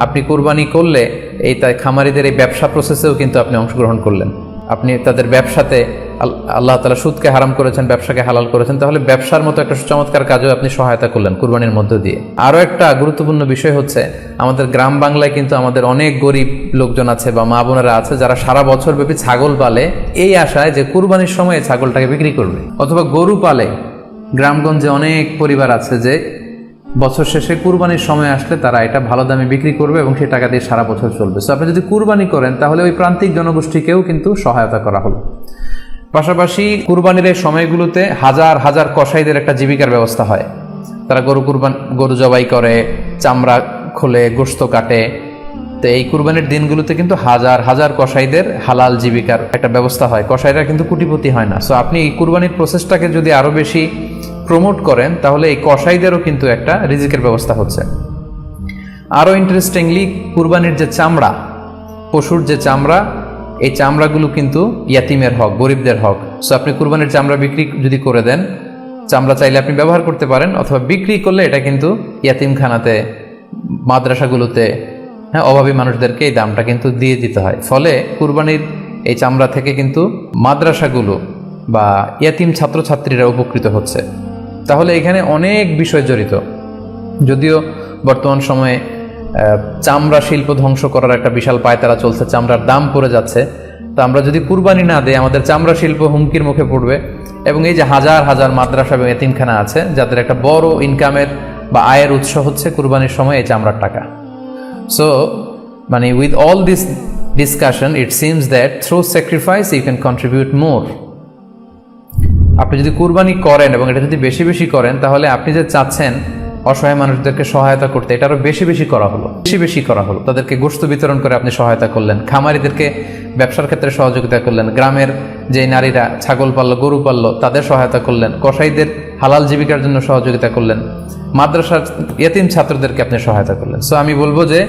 আপনি কুরবানি করলে এই তাই খামারিদের এই ব্যবসা প্রসেসেও কিন্তু আপনি অংশগ্রহণ করলেন। আপনি তাদের ব্যবসাতে আল্লাহ তাআলা সুদকে হারাম করেছেন, ব্যবসাকে হালাল করেছেন, তাহলে ব্যবসার মতো একটা চমৎকার কাজেও আপনি সহায়তা করলেন কুরবানির মধ্য দিয়ে। আরও একটা গুরুত্বপূর্ণ বিষয় হচ্ছে, আমাদের গ্রাম বাংলায় কিন্তু আমাদের অনেক গরিব লোকজন আছে বা মা বোনেরা আছে যারা সারা বছর ব্যাপী ছাগল পালে এই আশায় যে কুরবানির সময় ছাগলটাকে বিক্রি করবে, অথবা গরু পালে। গ্রামগঞ্জে অনেক পরিবার আছে যে বছর শেষে কুরবানির সময় আসলে তারা এটা ভালো দামে বিক্রি করবে এবং সেই টাকা দিয়ে সারা বছর চলবে। সো আপনি যদি কুরবানি করেন তাহলে ওই প্রান্তিক জনগোষ্ঠীকেও কিন্তু সহায়তা করা হলো। পাশাপাশি কুরবানির এই সময়গুলোতে হাজার হাজার কসাইদের একটা জীবিকার ব্যবস্থা হয়। তারা গরু জবাই করে, চামড়া খোলে, গোশত কাটে। তো এই কুরবানির দিনগুলোতে কিন্তু হাজার হাজার কসাইদের হালাল জীবিকার একটা ব্যবস্থা হয়। কসাইরা কিন্তু কোটিপতি হয় না। সো আপনি এই কুরবানির প্রসেসটাকে যদি আরও বেশি প্রমোট করেন তাহলে এই কসাইদেরও কিন্তু একটা রিজিকের ব্যবস্থা হচ্ছে। আরও ইন্টারেস্টিংলি, কুরবানির যে চামড়া, পশুর যে চামড়া, এই চামড়াগুলো কিন্তু ইয়াতিমের হক, গরিবদের হক। সো আপনি কুরবানির চামড়া বিক্রি যদি করে দেন, চামড়া চাইলে আপনি ব্যবহার করতে পারেন, অথবা বিক্রি করলে এটা কিন্তু ইয়াতিমখানাতে, মাদ্রাসাগুলোতে, অভাবী মানুষদেরকে এই দামটা কিন্তু দিয়ে দিতে হয়। ফলে কুরবানির এই চামড়া থেকে কিন্তু মাদ্রাসাগুলো বা ইয়াতিম ছাত্রছাত্রীরা উপকৃত হচ্ছে। তাহলে এখানে অনেক বিষয় জড়িত। যদিও বর্তমান সময়ে চামড়া শিল্প ধ্বংস করার একটা বিশাল পায়তারা চলছে, চামড়ার দাম পড়ে যাচ্ছে। তো আমরা যদি কুরবানি না দিই আমাদের চামড়া শিল্প হুমকির মুখে পড়বে। এবং এই যে হাজার হাজার মাদ্রাসা এবং এতিমখানা আছে যাদের একটা বড় ইনকামের বা আয়ের উৎস হচ্ছে কুরবানির সময় এই চামড়ার টাকা। সো মানে with all this discussion it seems that through sacrifice you can contribute more. আপনি যদি কুরবানি করেন এবং এটা যদি বেশি বেশি করেন তাহলে আপনি যে চাচ্ছেন অসহায় মানুষদেরকে সহায়তা করতে, এটা আরও বেশি বেশি করা হলো। তাদেরকে গোশত বিতরণ করে আপনি সহায়তা করলেন, খামারিদেরকে ব্যবসার ক্ষেত্রে সহযোগিতা করলেন, গ্রামের যে নারীরা ছাগল পাললো, গরু পাললো তাদের সহায়তা করলেন, কসাইদের হালাল জীবিকার জন্য সহযোগিতা করলেন, মাদ্রাসার ইয়াতিম ছাত্রদেরকে আপনি সহায়তা করলেন। সো আমি বলবো যে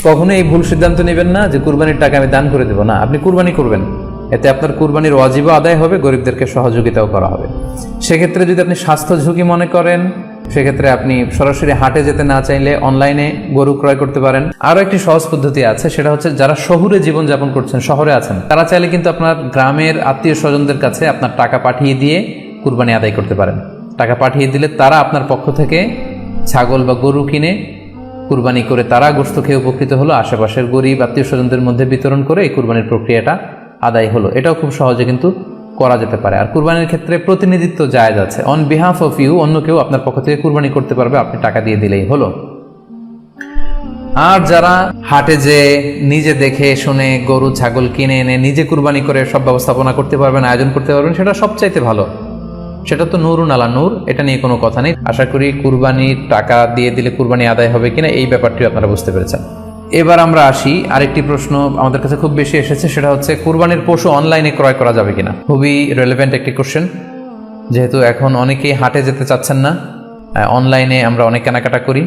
কখনোই এই ভুল সিদ্ধান্ত নেবেন না যে কুরবানির টাকা আমি দান করে দেবো। না, আপনি কুরবানি করবেন, এতে আপনার কুরবানির ওয়াজিবও আদায় হবে, গরিবদেরকে সহযোগিতাও করা হবে। সেক্ষেত্রে যদি আপনি স্বাস্থ্য ঝুঁকি মনে করেন, সেক্ষেত্রে আপনি সরাসরি হাটে যেতে না চাইলে অনলাইনে গরু ক্রয় করতে পারেন। আরও একটি সহজ পদ্ধতি আছে, সেটা হচ্ছে যারা শহুরে জীবনযাপন করছেন, শহরে আছেন, তারা চাইলে কিন্তু আপনার গ্রামের আত্মীয় স্বজনদের কাছে আপনার টাকা পাঠিয়ে দিয়ে কুরবানি আদায় করতে পারেন। টাকা পাঠিয়ে দিলে তারা আপনার পক্ষ থেকে ছাগল বা গরু কিনে কুরবানি করে তারা গোশত খেয়ে উপকৃত হলো, আশেপাশের গরিব আত্মীয় স্বজনদের মধ্যে বিতরণ করে এই কুরবানির প্রক্রিয়াটা আদায় হলো। এটাও খুব সহজে কিন্তু করা যেতে পারে। আর কুরবানির ক্ষেত্রে প্রতিনিধিত্ব জায়েজ আছে। অন বিহাফ অফ ইউ অন্য কেউ আপনার পক্ষ থেকে কুরবানি করতে পারবে, আপনি টাকা দিয়ে দিলেই হলো। আর যারা হাটে যে নিজে দেখে শুনে গরু ছাগল কিনে এনে নিজে কুরবানি করে সব ব্যবস্থাপনা করতে পারবেন, আয়োজন করতে পারবেন, সেটা সবচাইতে ভালো। সেটা তো নূরুন আলা নূর, এটা নিয়ে কোনো কথা নেই। আশা করি কুরবানির টাকা দিয়ে দিলে কুরবানি আদায় হবে কিনা এই ব্যাপারটিও আপনারা বুঝতে পেরেছেন। এবার আমরা আসি, আরেকটি প্রশ্ন আমাদের কাছে খুব বেশি এসেছে, সেটা হচ্ছে কুরবানির পশু অনলাইনে ক্রয় করা যাবে কিনা। খুবই রেলেভেন্ট একটি কোশ্চেন, যেহেতু এখন অনেকেই হাটে যেতে চাচ্ছেন না, অনলাইনে আমরা অনেক কেনাকাটা করি,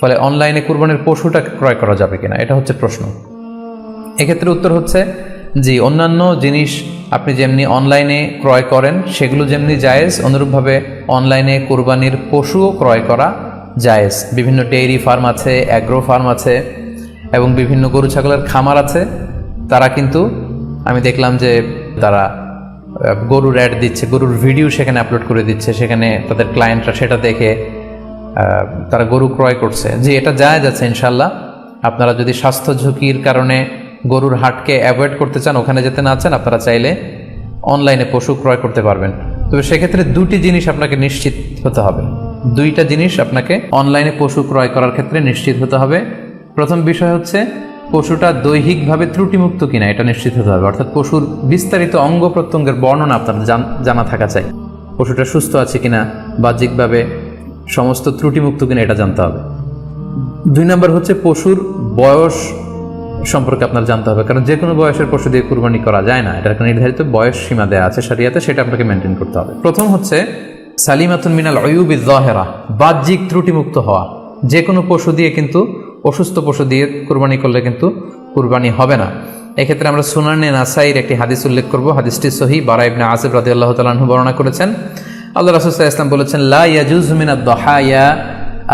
ফলে অনলাইনে কুরবানির পশুটা ক্রয় করা যাবে কিনা, এটা হচ্ছে প্রশ্ন। এক্ষেত্রে উত্তর হচ্ছে জি, অন্যান্য জিনিস আপনি যেমনি অনলাইনে ক্রয় করেন সেগুলো যেমনি জায়েজ, অনুরূপভাবে অনলাইনে কুরবানির পশুও ক্রয় করা জায়েজ। বিভিন্ন ডেইরি ফার্ম আছে, অ্যাগ্রো ফার্ম আছে এবং বিভিন্ন গরু ছাগলের খামার আছে। তারা কিন্তু আমি দেখলাম যে তারা গরুর অ্যাড দিচ্ছে, গরুর ভিডিও সেখানে আপলোড করে দিচ্ছে, সেখানে তাদের ক্লায়েন্টরা সেটা দেখে তারা গরু ক্রয় করছে। যে এটা জায়েজ আছে ইনশাল্লাহ। আপনারা যদি স্বাস্থ্য ঝুঁকির কারণে গরুর হাটকে অ্যাভয়েড করতে চান, ওখানে যেতে না চান, আপনারা চাইলে অনলাইনে পশু ক্রয় করতে পারবেন। তবে সেক্ষেত্রে দুটি জিনিস আপনাকে নিশ্চিত হতে হবে, দুইটা জিনিস আপনাকে অনলাইনে পশু ক্রয় করার ক্ষেত্রে নিশ্চিত হতে হবে। প্রথম বিষয় হচ্ছে পশুটা দৈহিকভাবে ত্রুটিমুক্ত কিনা, এটা নিশ্চিত হতে হবে। অর্থাৎ পশুর বিস্তারিত অঙ্গ প্রত্যঙ্গের বর্ণনা আপনার জানা থাকা চাই। পশুটা সুস্থ আছে কিনা, বাহ্যিকভাবে সমস্ত ত্রুটিমুক্ত কিনা, এটা জানতে হবে। 2 নম্বর হচ্ছে পশুর বয়স সম্পর্কে আপনার জানতে হবে, কারণ যে কোনো বয়সের পশু দিয়ে কুরবানি করা যায় না, এটার একটা নির্ধারিত বয়স সীমা দেওয়া আছে শরিয়াতে, সেটা আপনাকে মেনটেন করতে হবে। প্রথম হচ্ছে সালিমাতুন মিনাল উয়ুবি যাহিরা, বাহ্যিক ত্রুটিমুক্ত হওয়া। যে কোনো পশু দিয়ে কিন্তু, অসুস্থ পশু দিয়ে কুরবানি করলে কিন্তু কুরবানি হবে না। এক্ষেত্রে আমরা সুনানে নাসাইর একটি হাদিস উল্লেখ করব। হাদিসটি সহিহ, বারা ইবনে আসিব রাদিয়াল্লাহু তাআলা আনহু বর্ণনা করেছেন। আল্লাহ রাসূল সাল্লাল্লাহু আলাইহি ওয়াসাল্লাম বলেছেন, লা ইয়াজুজু মিনাদ দাহায়া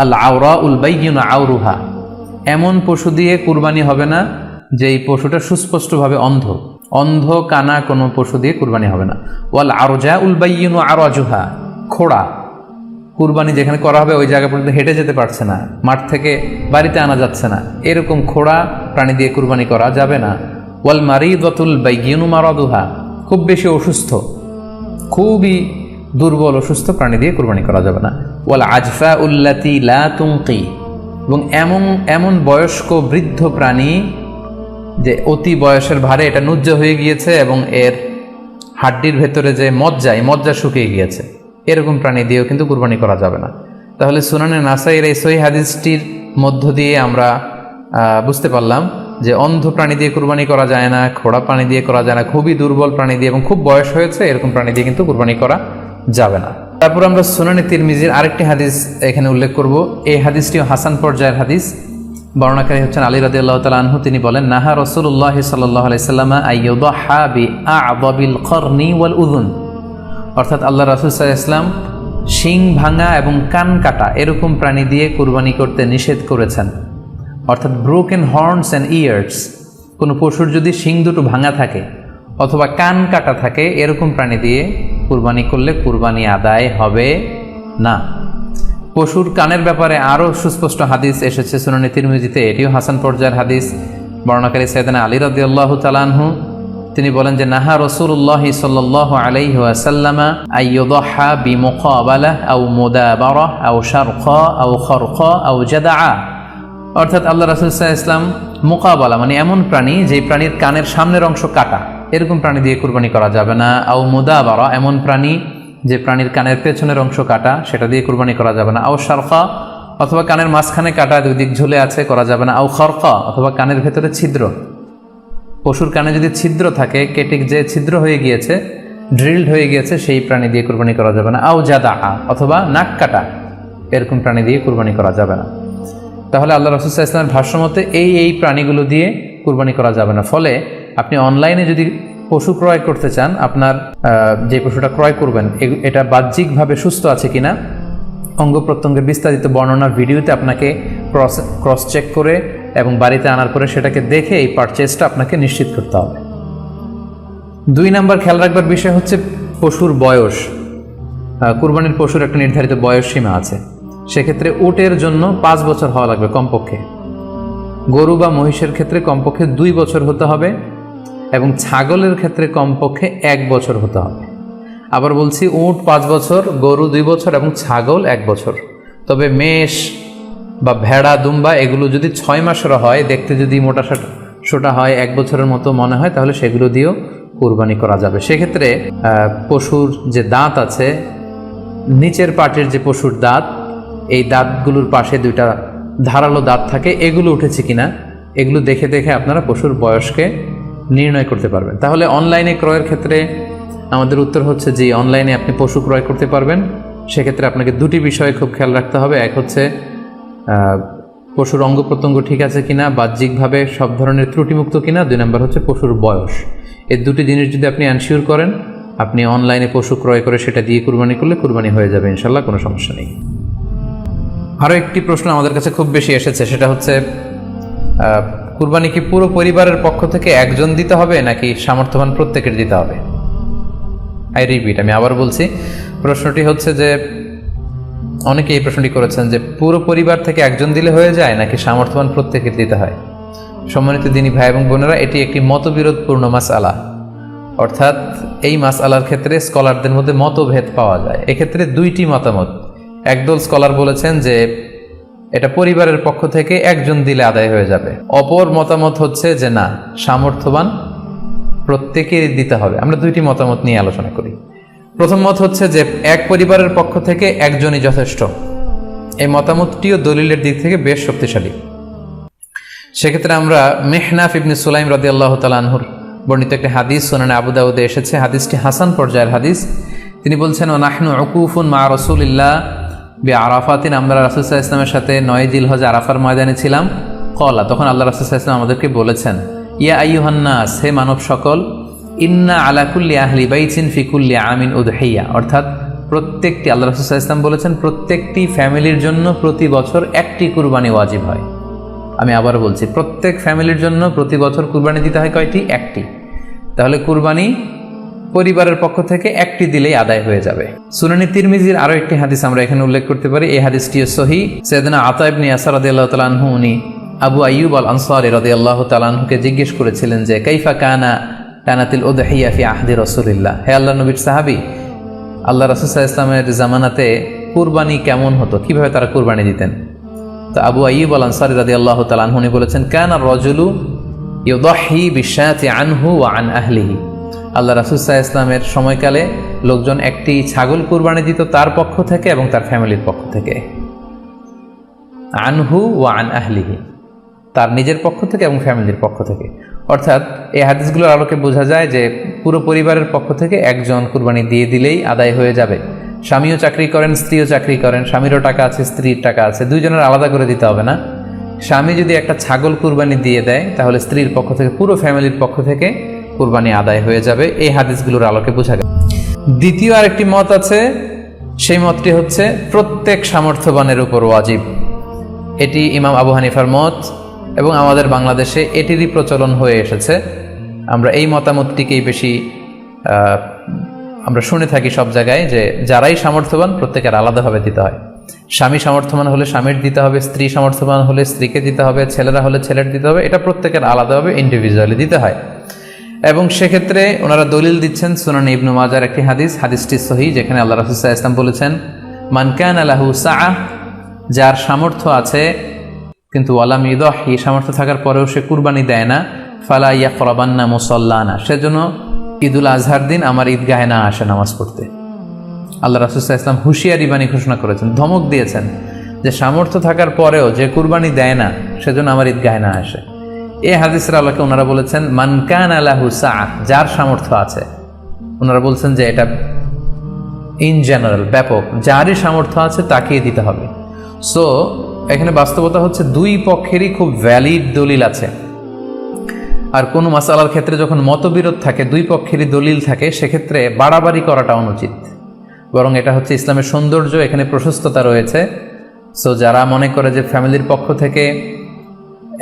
আল আওরাউল বাইয়িনু আওরুহা, এমন পশু দিয়ে কুরবানি হবে না যেই পশুটা সুস্পষ্টভাবে অন্ধ। অন্ধ কানা কোনো পশু দিয়ে কুরবানি হবে না। ওয়াল আরজা উল বাইয়িনু আরাজুহা, খোড়া, কুরবানি যেখানে করা হবে ওই জায়গা পর্যন্ত হেঁটে যেতে পারছে না, মাঠ থেকে বাড়িতে আনা যাচ্ছে না, এরকম খোড়া প্রাণী দিয়ে কুরবানি করা যাবে না। ওয়াল মারিদাতুল বাইয়িনু মারাদুহা, খুব বেশি অসুস্থ, খুবই দুর্বল অসুস্থ প্রাণী দিয়ে কুরবানি করা যাবে না। ওয়াল আজফা উল্লাতি লা তুনকি, এবং এমন এমন বয়স্ক বৃদ্ধ প্রাণী যে অতি বয়সের ভারে এটা নুজ্জ হয়ে গিয়েছে এবং এর হাড্ডির ভেতরে যে মজ্জা শুকিয়ে গিয়েছে, এরকম প্রাণী দিয়েও কিন্তু কুরবানি করা যাবে না। তাহলে সুনানে নাসাইয়ের এই সহিহ হাদিসটির মধ্য দিয়ে আমরা বুঝতে পারলাম যে অন্ধ প্রাণী দিয়ে কুরবানি করা যায় না, খোড়া প্রাণী দিয়ে করা যায় না, খুবই দুর্বল প্রাণী দিয়ে এবং খুব বয়স হয়েছে এরকম প্রাণী দিয়ে কিন্তু কুরবানি করা যাবে না। তারপর আমরা সুনানে তিরমিজির আরেকটি হাদিস এখানে উল্লেখ করব। এই হাদিসটিও হাসান পর্যায়ের হাদিস। বর্ণনাকারী হচ্ছেন আলী রাদিয়াল্লাহু তাআলা আনহু। তিনি বলেন, নাহা রাসূলুল্লাহ সাল্লাল্লাহু আলাইহি সাল্লাম আইয়ুদহা বিআ'যাবিল করনি ওয়াল উযুন, অর্থাৎ আল্লাহ রাসূল সাল্লাল্লাহু আলাইহি ওয়াসাল্লাম শিং ভাঙা এবং কান কাটা এরকম প্রাণী দিয়ে কুরবানি করতে নিষেধ করেছেন। অর্থাৎ ব্রোকেন হর্নস অ্যান্ড ইয়ার্স, কোনো পশুর যদি শিং দুটো ভাঙা থাকে অথবা কান কাটা থাকে এরকম প্রাণী দিয়ে কুরবানি করলে কুরবানি আদায় হবে না। পশুর কানের ব্যাপারে আরও সুস্পষ্ট হাদিস এসেছে সুনানে তিরমিজিতে, এটিও হাসান পর্যায়ের হাদিস। বর্ণনাকারী সাইয়েদনা আলী রাদিয়াল্লাহু তাআলা আনহু, তিনি বলেন যে নাহা রাসূলুল্লাহ সাল্লাল্লাহু আলাইহি ওয়াসাল্লাম আইয়ুদহা বিমুকাবালা আও মুদাবারা আও শারকা আও খরকা আও জাদআ, অর্থাৎ আল্লাহ রাসূল সাল্লাল্লাহু আলাইহি ওয়াসাল্লাম মুকাবালা মানে এমন প্রাণী যে প্রাণীর কানের সামনের অংশ কাটা, এরকম প্রাণী দিয়ে কুরবানি করা যাবে না। আও মুদাবারা, এমন প্রাণী যে প্রাণীর কানের পেছনের অংশ কাটা, সেটা দিয়ে কুরবানি করা যাবে না। আও শারকা, অথবা কানের মাঝখানে কাটা, দুই দিক ঝুলে আছে, করা যাবে না। আও খরকা, অথবা কানের ভেতরে ছিদ্র, পশুর কানে যদি ছিদ্র থাকে, কেটে যে ছিদ্র হয়ে গিয়েছে, ড্রিলড হয়ে গিয়েছে, সেই প্রাণী দিয়ে কুরবানি করা যাবে না। আও জাদা, অথবা নাক কাটা, এরকম প্রাণী দিয়ে কুরবানি করা যাবে না। তাহলে আল্লাহ রাসূল সাল্লাল্লাহু আলাইহি ওয়াসাল্লামের ভাষ্যমতে এই প্রাণীগুলো দিয়ে কুরবানি করা যাবে না। ফলে আপনি অনলাইনে যদি পশু ক্রয় করতে চান, আপনার যে পশুটা ক্রয় করবেন এটা বাহ্যিকভাবে সুস্থ আছে কিনা, অঙ্গ প্রত্যঙ্গের বিস্তারিত বর্ণনা ভিডিওতে আপনাকে ক্রস চেক করে এবং বাড়িতে আনার পরে সেটাকে দেখে এই পারচেজটা আপনাকে নিশ্চিত করতে হবে। 2 নাম্বার খেয়াল রাখবার বিষয় হচ্ছে পশুর বয়স। কুরবানির পশুর একটা নির্ধারিত বয়স সীমা আছে। সেক্ষেত্রে উটের জন্য 5 বছর হওয়া লাগবে কমপক্ষে, গরু বা মহিষের ক্ষেত্রে কমপক্ষে 2 বছর হতে হবে এবং ছাগলের ক্ষেত্রে কমপক্ষে 1 বছর হতে হবে। আবার বলছি, উট 5 বছর, গরু 2 বছর এবং ছাগল 1 বছর। তবে মেষ বা ভেড়া, দুম্বা এগুলো যদি 6 মাসের হয়, দেখতে যদি মোটা সোটা হয়, 1 বছরের মতো মনে হয়, তাহলে সেগুলো দিয়েও কুরবানি করা যাবে। সেক্ষেত্রে পশুর যে দাঁত আছে, নিচের পাটের যে পশুর দাঁত, এই দাঁতগুলোর পাশে 2টা ধারালো দাঁত থাকে, এগুলো উঠেছে কিনা এগুলো দেখে দেখে আপনারা পশুর বয়সকে নির্ণয় করতে পারবেন। তাহলে অনলাইনে ক্রয়ের ক্ষেত্রে আমাদের উত্তর হচ্ছে যে অনলাইনে আপনি পশু ক্রয় করতে পারবেন। সেক্ষেত্রে আপনাকে 2টি বিষয় খুব খেয়াল রাখতে হবে। এক হচ্ছে পশুর অঙ্গ প্রত্যঙ্গ ঠিক আছে কিনা, বাহ্যিকভাবে সব ধরনের ত্রুটিমুক্ত কিনা। 2 নম্বর হচ্ছে পশুর বয়স। এই 2টি জিনিস যদি আপনি এনশিওর করেন, আপনি অনলাইনে পশু ক্রয় করে সেটা দিয়ে কুরবানি করলে কুরবানি হয়ে যাবে ইনশাল্লাহ, কোনো সমস্যা নেই। আরও একটি প্রশ্ন আমাদের কাছে খুব বেশি এসেছে, সেটা হচ্ছে কুরবানি কি পুরো পরিবারের পক্ষ থেকে একজন দিতে হবে নাকি সামর্থ্যবান প্রত্যেকের দিতে হবে? আই রিপিট, আমি আবার বলছি, প্রশ্নটি হচ্ছে যে অনেকে এই প্রশ্নটি করেছেন যে পুরো পরিবার থেকে একজন দিলে হয়ে যায় নাকি সামর্থ্যবান প্রত্যেকের দিতে হয়। সম্মানিত দিনী ভাই এবং বোনেরা, এটি একটি মতবিরোধপূর্ণ মাসআলা, অর্থাৎ এই মাসআলার ক্ষেত্রে স্কলারদের মধ্যে মতভেদ পাওয়া যায়। এক্ষেত্রে 2টি মতামত। একদল স্কলার বলেছেন যে এটা পরিবারের পক্ষ থেকে একজন দিলে আদায় হয়ে যাবে। অপর মতামত হচ্ছে যে না, সামর্থ্যবান প্রত্যেকেরই দিতে হবে। আমরা 2টি মতামত নিয়ে আলোচনা করি। প্রথম মত হচ্ছে যে এক পরিবারের পক্ষ থেকে একজনই যথেষ্ট। এই মতামতটিও দলিলের দিক থেকে বেশ শক্তিশালী। সেক্ষেত্রে আমরা মেহনাফ ইবনে সুলাইম রাদিয়াল্লাহু তাআলা আনহুর বর্ণিত একটি হাদিস সুনানে আবু দাউদে এসেছে, হাদিসটি হাসান পর্যায়ের হাদিস। তিনি বলছেন, ওয়া নাহনু উকুফুন মা রাসূলিল্লাহ বিআরাফাতিন, আমরা রাসূল সাল্লাল্লাহু আলাইহি ওয়াসাল্লামের সাথে 9 জিলহজ আরাফার ময়দানে ছিলাম। ক্বালা, তখন আল্লাহ রাসূল সাল্লাল্লাহু আলাইহি ওয়াসাল্লাম আমাদেরকে বলেছেন, ইয়া আইয়ুহান নাস, হে মানব সকল, ইন্না আলা কুল্লি আহলি বাইতিন ফি কুল্লি আমিন উদহিয়া, অর্থাৎ প্রত্যেকটি, আল্লাহ রাসূল সাল্লাল্লাহু আলাইহি ওয়াসাল্লাম বলেছেন, প্রত্যেকটি ফ্যামিলির জন্য প্রতি বছর একটি কুরবানি ওয়াজিব হয়। আমি আবার বলছি, প্রত্যেক ফ্যামিলির জন্য প্রতি বছর কুরবানি দিতে হয় কয়টি? একটি। তাহলে কুরবানি পরিবারের পক্ষ থেকে একটি দিলেই আদায় হয়ে যাবে। সুনানি তিরমিজির আরো একটি হাদিস আমরা এখানে উল্লেখ করতে পারি। এই হাদিসটিও সহিহ। সাইয়েদনা আতা ইবনে ইয়াসার রাদিয়াল্লাহু তাআলা আনহু উনি আবু আইয়ুব আল আনসারী রাদিয়াল্লাহু তাআলা আনহুকে জিজ্ঞেস করেছিলেন যে কাইফা কানাতিল উদহিয়া ফি আহদি রাসূলিল্লাহ, হে আল্লাহর নবীর সাহাবী, আল্লাহ রাসূল সাল্লাল্লাহু আলাইহি ওয়াসাল্লামের জামানাতে কুরবানি কেমন হতো, কিভাবে তারা কুরবানি দিতেন? তো আবু আইয়ুব আল আনসারী রাদিয়াল্লাহু তাআলা আনহু উনি বলেছেন কানা রাজুলু ইউদহি বিশাতি আনহু ওয়া আন আহলিহি, আল্লাহ রাসূল সাল্লাল্লাহু আলাইহি ওয়াসাল্লামের সময়কালে লোকজন একটি ছাগল কুরবানি দিত তার পক্ষ থেকে এবং তার ফ্যামিলির পক্ষ থেকে। আনহু ওয়া আন আহলিহি, তার নিজের পক্ষ থেকে এবং ফ্যামিলির পক্ষ থেকে। অর্থাৎ এই হাদিসগুলোর আলোকে বোঝা যায় যে পুরো পরিবারের পক্ষ থেকে একজন কুরবানি দিয়ে দিলেই আদায় হয়ে যাবে। স্বামীও চাকরি করেন, স্ত্রীও চাকরি করেন, স্বামীরও টাকা আছে, স্ত্রীর টাকা আছে, দুইজনের আলাদা করে দিতে হবে না। স্বামী যদি একটা ছাগল কুরবানি দিয়ে দেয় তাহলে স্ত্রীর পক্ষ থেকে পুরো ফ্যামিলির পক্ষ থেকে কুরবানি আদায় হয়ে যাবে। এই হাদিসগুলোর আলোকে বোঝা গেল। দ্বিতীয় আরেকটি মত আছে, সেই মতটি হচ্ছে প্রত্যেক সামর্থ্যবানের উপর ওয়াজিব। এটি ইমাম আবু হানিফার মত এবং আমাদের বাংলাদেশে এটিরই প্রচলন হয়ে এসেছে। আমরা এই মতামতটিকেই বেশি আমরা শুনে থাকি সব জায়গায়, যে যারাই সামর্থ্যবান প্রত্যেকের আলাদাভাবে দিতে হয়। স্বামী সামর্থ্যবান হলে স্বামীর দিতে হবে, স্ত্রী সামর্থ্যবান হলে স্ত্রীকে দিতে হবে, ছেলেরা হলে ছেলের দিতে হবে। এটা প্রত্যেকের আলাদাভাবে ইন্ডিভিজুয়ালি দিতে হয়। এবং সেক্ষেত্রে ওনারা দলিল দিচ্ছেন সুনান ইবনে মাজার একটি হাদিস, হাদিসটি সহিহ, যেখানে আল্লাহ রাসূল সাল্লাল্লাহু আলাইহি ওয়াসাল্লাম বলেছেন মান কানা লাহু সাআহ, যার সামর্থ্য আছে কিন্তু ওয়ালাম ইউদহি, সামর্থ্য থাকার পরেও সে কুরবানি দেয় না, ফালা ইয়াকরাবান্না মুসাল্লানা, সেজন্য ঈদুল আজহার দিন আমার ঈদগাহে না আসে নামাজ পড়তে। আল্লাহ রাসূল সাল্লাল্লাহু আলাইহি ওয়াসাল্লাম হুঁশিয়ারি বাণী ঘোষণা করেছেন, ধমক দিয়েছেন যে সামর্থ্য থাকার পরেও যে কুরবানি দেয় না সেজন্য আমার ঈদগাহে না আসে। এই হাদিসের আলোকে ওনারা বলেছেন মান কানা লাহু সাআহ, যার সামর্থ্য আছে। ওনারা বলছেন যে এটা ইন জেনারেল, ব্যাপক, যারই সামর্থ্য আছে তাকেই দিতে হবে। সো এখানে বাস্তবতা হচ্ছে দুই পক্ষেরই খুব ভ্যালিড দলিল আছে। আর কোনো মাসালার ক্ষেত্রে যখন মতবিরোধ থাকে, দুই পক্ষেরই দলিল থাকে, সেক্ষেত্রে বাড়াবাড়ি করাটা অনুচিত। বরং এটা হচ্ছে ইসলামের সৌন্দর্য, এখানে প্রশস্ততা রয়েছে। সো যারা মনে করে যে ফ্যামিলির পক্ষ থেকে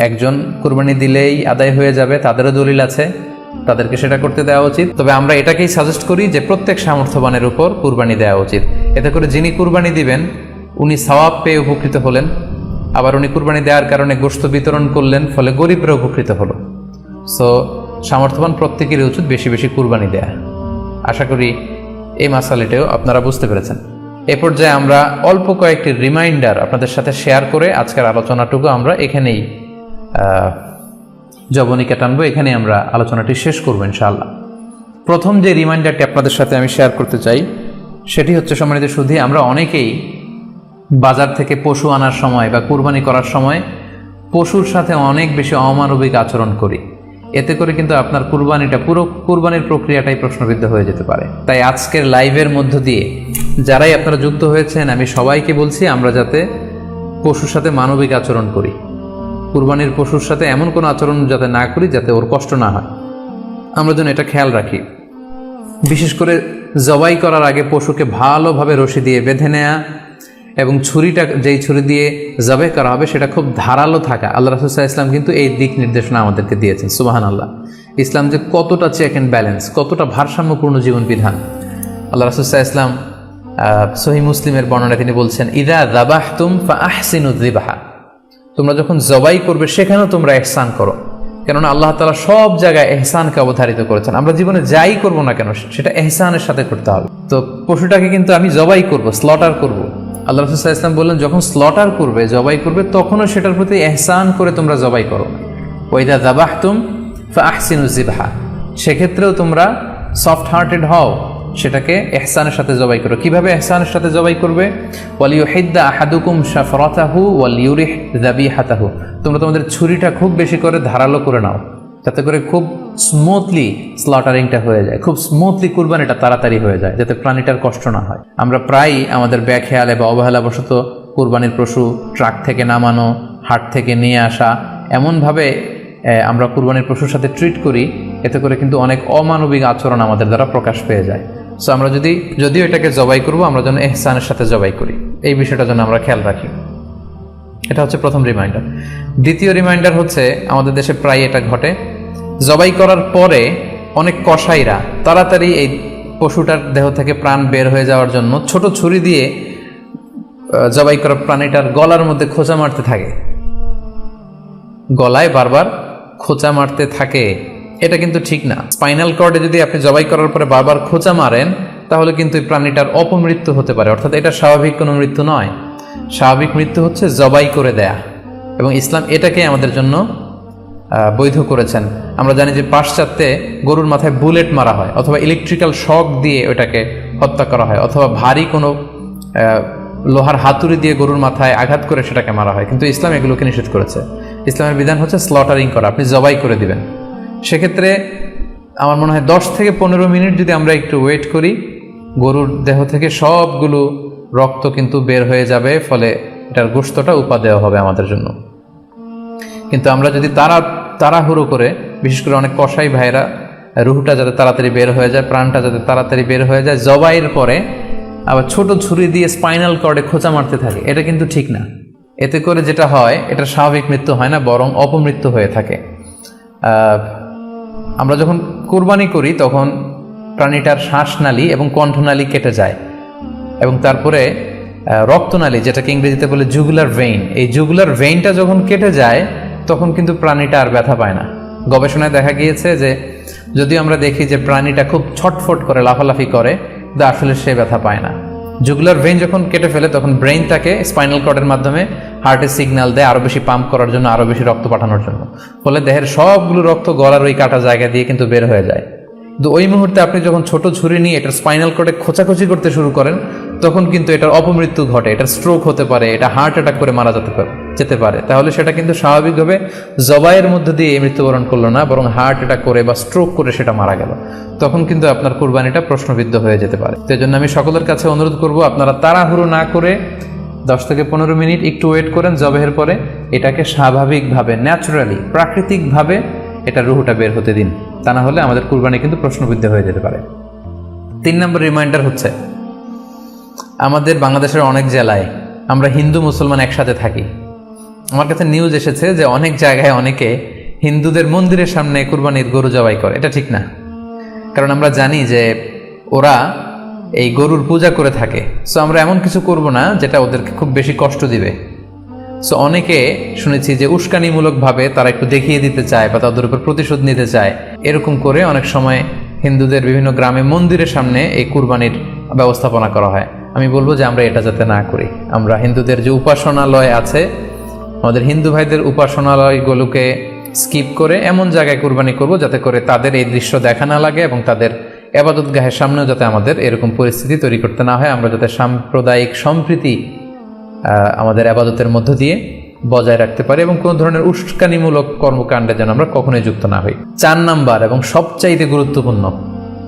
একজন কুরবানি দিলেই আদায় হয়ে যাবে, তাদেরও দলিল আছে, তাদেরকে সেটা করতে দেওয়া উচিত। তবে আমরা এটাকেই সাজেস্ট করি যে প্রত্যেক সামর্থ্যবানের উপর কুরবানি দেওয়া উচিত। এতে করে যিনি কুরবানি দিবেন উনি সওয়াব পেয়ে উপকৃত হলেন, আবার উনি কুরবানি দেওয়ার কারণে গোশত বিতরণ করলেন, ফলে গরিবরা উপকৃত হলো। সো সামর্থ্যবান প্রত্যেকেরই উচিত বেশি বেশি কুরবানি দেয়া। আশা করি এই মাসালাটাও আপনারা বুঝতে পেরেছেন। এ পর্যায়ে আমরা অল্প কয়েকটি রিমাইন্ডার আপনাদের সাথে শেয়ার করে আজকের আলোচনাটুকু আমরা এখানেই জবনিকা টানবো, এখানে আমরা আলোচনাটি শেষ করবো ইনশাআল্লাহ। প্রথম যে রিমাইন্ডারটি আপনাদের সাথে আমি শেয়ার করতে চাই সেটি হচ্ছে, সম্মানিত সুধী, আমরা অনেকেই বাজার থেকে পশু আনার সময় বা কুরবানি করার সময় পশুর সাথে অনেক বেশি অমানবিক আচরণ করি। এতে করে কিন্তু আপনার কুরবানিটা, পুরো কুরবানির প্রক্রিয়াটাই প্রশ্নবিদ্ধ হয়ে যেতে পারে। তাই আজকের লাইভের মধ্য দিয়ে যারাই আপনারা যুক্ত হয়েছেন, আমি সবাইকে বলছি আমরা যাতে পশুর সাথে মানবিক আচরণ করি, কুরবানির পশুর সাথে এমন কোনো আচরণ যাতে না করি যাতে ওর কষ্ট না হয়, আমরা যেন এটা খেয়াল রাখি। বিশেষ করে জবাই করার আগে পশুকে ভালোভাবে রশি দিয়ে বেঁধে নেয়া এবং ছুরিটা, যেই ছুরি দিয়ে জবাই করা হবে সেটা খুব ধারালো থাকা। আল্লাহ রাসূল সাল্লাল্লাহু আলাইহি ওয়াসাল্লাম কিন্তু এই দিক নির্দেশনা আমাদেরকে দিয়েছেন। সুবহানাল্লাহ, ইসলাম যে কতটা চেক অ্যান্ড ব্যালেন্স, কতটা ভারসাম্যপূর্ণ জীবন বিধান। আল্লাহ রাসূল সাল্লাল্লাহু আলাইহি ওয়াসাল্লাম সহিহ মুসলিমের বর্ণনায় তিনি বলছেন ইযা যাবাহতুম ফাআহসিনু যিবহা, তোমরা যখন জবাই করবে সেখানেও তোমরা ইহসান করো। কেননা আল্লাহ তাআলা সব জায়গায় ইহসানকে অবধারিত করেছেন। আমরা জীবনে যাই করব না কেন সেটা ইহসানের সাথে করতে হবে। তো পশুটাকে কিন্তু আমি জবাই করব, স্লটার করব, আল্লাহ রাসূল সাল্লাল্লাহু আলাইহি ওয়াসাল্লাম বললেন যখন স্লটার করবে, জবাই করবে, তখনও সেটার প্রতি ইহসান করে তোমরা জবাই করো। ওয়া ইযা যাবাহতুম ফাআহসিনু যিবহা, সেক্ষেত্রেও তোমরা সফট হার্টেড হও, সেটাকে ইহসানের সাথে জবাই করো। কিভাবে ইহসানের সাথে জবাই করবে? ওয়ালিউহিদ্দা আহাদুকুম শাফরাতাহু ওয়ালিউরিহ যাবিহাতাহু, তোমরা তোমাদের ছুরিটা খুব বেশি করে ধারালো করে নাও, যাতে করে খুব স্মুথলি স্লটারিংটা হয়ে যায়, খুব স্মুথলি কুরবানিটা তাড়াতাড়ি হয়ে যায়, যাতে প্রাণীটার কষ্ট না হয়। আমরা প্রায়ই আমাদের ব্যাখেয়ালে বা অবহেলাবশত কুরবানির পশু ট্রাক থেকে নামানো, হাট থেকে নিয়ে আসা, এমনভাবে আমরা কুরবানির পশুর সাথে ট্রিট করি, এতে করে কিন্তু অনেক অমানবিক আচরণ আমাদের দ্বারা প্রকাশ পেয়ে যায়। সো আমরা যদিও এটাকে জবাই করব, আমরা যেন ইহসানের সাথে জবাই করি, এই বিষয়টা যেন আমরা খেয়াল রাখি। এটা হচ্ছে প্রথম রিমাইন্ডার। দ্বিতীয় রিমাইন্ডার হচ্ছে, আমাদের দেশে প্রায় এটা ঘটে, জবাই করার পরে অনেক কসাইরা তাড়াতাড়ি এই পশুটার দেহ থেকে প্রাণ বের হয়ে যাওয়ার জন্য ছোট ছুরি দিয়ে জবাই করা প্রাণীটার গলার মধ্যে খোঁচা মারতে থাকে, গলায় বারবার খোঁচা মারতে থাকে। এটা কিন্তু ঠিক না। স্পাইনাল কর্ডে যদি আপনি জবাই করার পরে বারবার খোঁচা মারেন তাহলে কিন্তু এই প্রাণীটার অপমৃত্যু হতে পারে, অর্থাৎ এটা স্বাভাবিক কোনো মৃত্যু নয়। স্বাভাবিক মৃত্যু হচ্ছে জবাই করে দেয়া, এবং ইসলাম এটাকে আমাদের জন্য বৈধ করেছেন। আমরা জানি যে পাশ্চাত্যে গরুর মাথায় বুলেট মারা হয়, অথবা ইলেকট্রিক্যাল শক দিয়ে ওটাকে হত্যা করা হয়, অথবা ভারী কোনো লোহার হাতুড়ি দিয়ে গরুর মাথায় আঘাত করে সেটাকে মারা হয়। কিন্তু ইসলাম এগুলোকে নিষেধ করেছে। ইসলামের বিধান হচ্ছে স্লটারিং করা, আপনি জবাই করে দিবেন। সেক্ষেত্রে আমার মনে হয় 10 থেকে 15 মিনিট যদি আমরা একটু ওয়েট করি, গরুর দেহ থেকে সবগুলো রক্ত কিন্তু বের হয়ে যাবে, ফলে এটার গোশতটা উপাদেয় হবে আমাদের জন্য। কিন্তু আমরা যদি তাড়াহুড়ো করে, বিশেষ করে অনেক কসাই ভাইরা রুহটা যাতে তাড়াতাড়ি বের হয়ে যায়, প্রাণটা যাতে তাড়াতাড়ি বের হয়ে যায়, জবাইয়ের পরে আবার ছোট ছুরি দিয়ে স্পাইনাল কর্ডে খোঁচা মারতে থাকে, এটা কিন্তু ঠিক না। এতে করে যেটা হয়, এটা স্বাভাবিক মৃত্যু হয় না, বরং অপমৃত্যু হয়ে থাকে। আমরা যখন কুরবানি করি তখন প্রাণীটার শ্বাসনালী এবং কণ্ঠনালী কেটে যায়, এবং তারপরে রক্তনালী, যেটাকে ইংরেজিতে বলে জুগুলার ভেইন, এই জুগুলার ভেইনটা যখন কেটে যায় তখন কিন্তু প্রাণীটা আর ব্যথা পায় না। গবেষণায় দেখা গিয়েছে যে যদিও আমরা দেখি যে প্রাণীটা খুব ছটফট করে, লাফালাফি করে, কিন্তু আসলে সে ব্যথা পায় না। জুগুলার ভেইন যখন কেটে ফেলে তখন ব্রেইন তাকে স্পাইনাল কর্ডের মাধ্যমে হার্টে সিগন্যাল দেয় আরও বেশি পাম্প করার জন্য, আরও বেশি রক্ত পাঠানোর জন্য। ফলে দেহের সবগুলো রক্ত গলার ওই কাটা জায়গা দিয়ে কিন্তু বের হয়ে যায়। কিন্তু ওই মুহূর্তে আপনি যখন ছোট ছুরি নিয়ে এটার স্পাইনাল কর্ডে খোঁচাখুচি করতে শুরু করেন তখন কিন্তু এটার অপমৃত্যু ঘটে, এটার স্ট্রোক হতে পারে, এটা হার্ট অ্যাটাক করে মারা যেতে পারে। তাহলে সেটা কিন্তু স্বাভাবিকভাবে জবাইয়ের মধ্যে দিয়ে মৃত্যুবরণ করলো না, বরং হার্ট অ্যাটাক করে বা স্ট্রোক করে সেটা মারা গেল। তখন কিন্তু আপনার কুরবানিটা প্রশ্নবিদ্ধ হয়ে যেতে পারে। তো এই জন্য আমি সকলের কাছে অনুরোধ করব, আপনারা তাড়াহুড়ো না করে 10 থেকে 15 মিনিট একটু ওয়েট করেন জবাইয়ের পরে, এটাকে স্বাভাবিকভাবে, ন্যাচারালি, প্রাকৃতিকভাবে এটা রুহটা বের হতে দিন। তা না হলে আমাদের কুরবানি কিন্তু প্রশ্নবিদ্ধ হয়ে যেতে পারে। 3 নম্বর রিমাইন্ডার হচ্ছে, আমাদের বাংলাদেশের অনেক জেলায় আমরা হিন্দু মুসলমান একসাথে থাকি। আমার কাছে নিউজ এসেছে যে অনেক জায়গায় অনেকে হিন্দুদের মন্দিরের সামনে কুরবানির গরু জবাই করে। এটা ঠিক না, কারণ আমরা জানি যে ওরা এই গরুর পূজা করে থাকে। সো আমরা এমন কিছু করব না যেটা ওদেরকে খুব বেশি কষ্ট দিবে। সো অনেকে শুনেছি যে উস্কানিমূলকভাবে তারা একটু দেখিয়ে দিতে চায় বা তাদের উপর প্রতিশোধ নিতে চায়, এরকম করে অনেক সময় হিন্দুদের বিভিন্ন গ্রামে মন্দিরের সামনে এই কুরবানির ব্যবস্থাপনা করা হয়। আমি বলবো যে আমরা এটা যাতে না করি। আমরা হিন্দুদের যে উপাসনালয় আছে, আমাদের হিন্দু ভাইদের উপাসনালয়গুলোকে স্কিপ করে এমন জায়গায় কুরবানি করব যাতে করে তাদের এই দৃশ্য দেখা না লাগে, এবং তাদের এবাদতগাহের সামনেও যাতে আমাদের এরকম পরিস্থিতি তৈরি করতে না হয়। আমরা যাতে সাম্প্রদায়িক সম্প্রীতি আমাদের আবাদতের মধ্য দিয়ে বজায় রাখতে পারি, এবং কোনো ধরনের উস্কানিমূলক কর্মকাণ্ডে যেন আমরা কখনোই যুক্ত না হই। 4 নাম্বার এবং সবচাইতে গুরুত্বপূর্ণ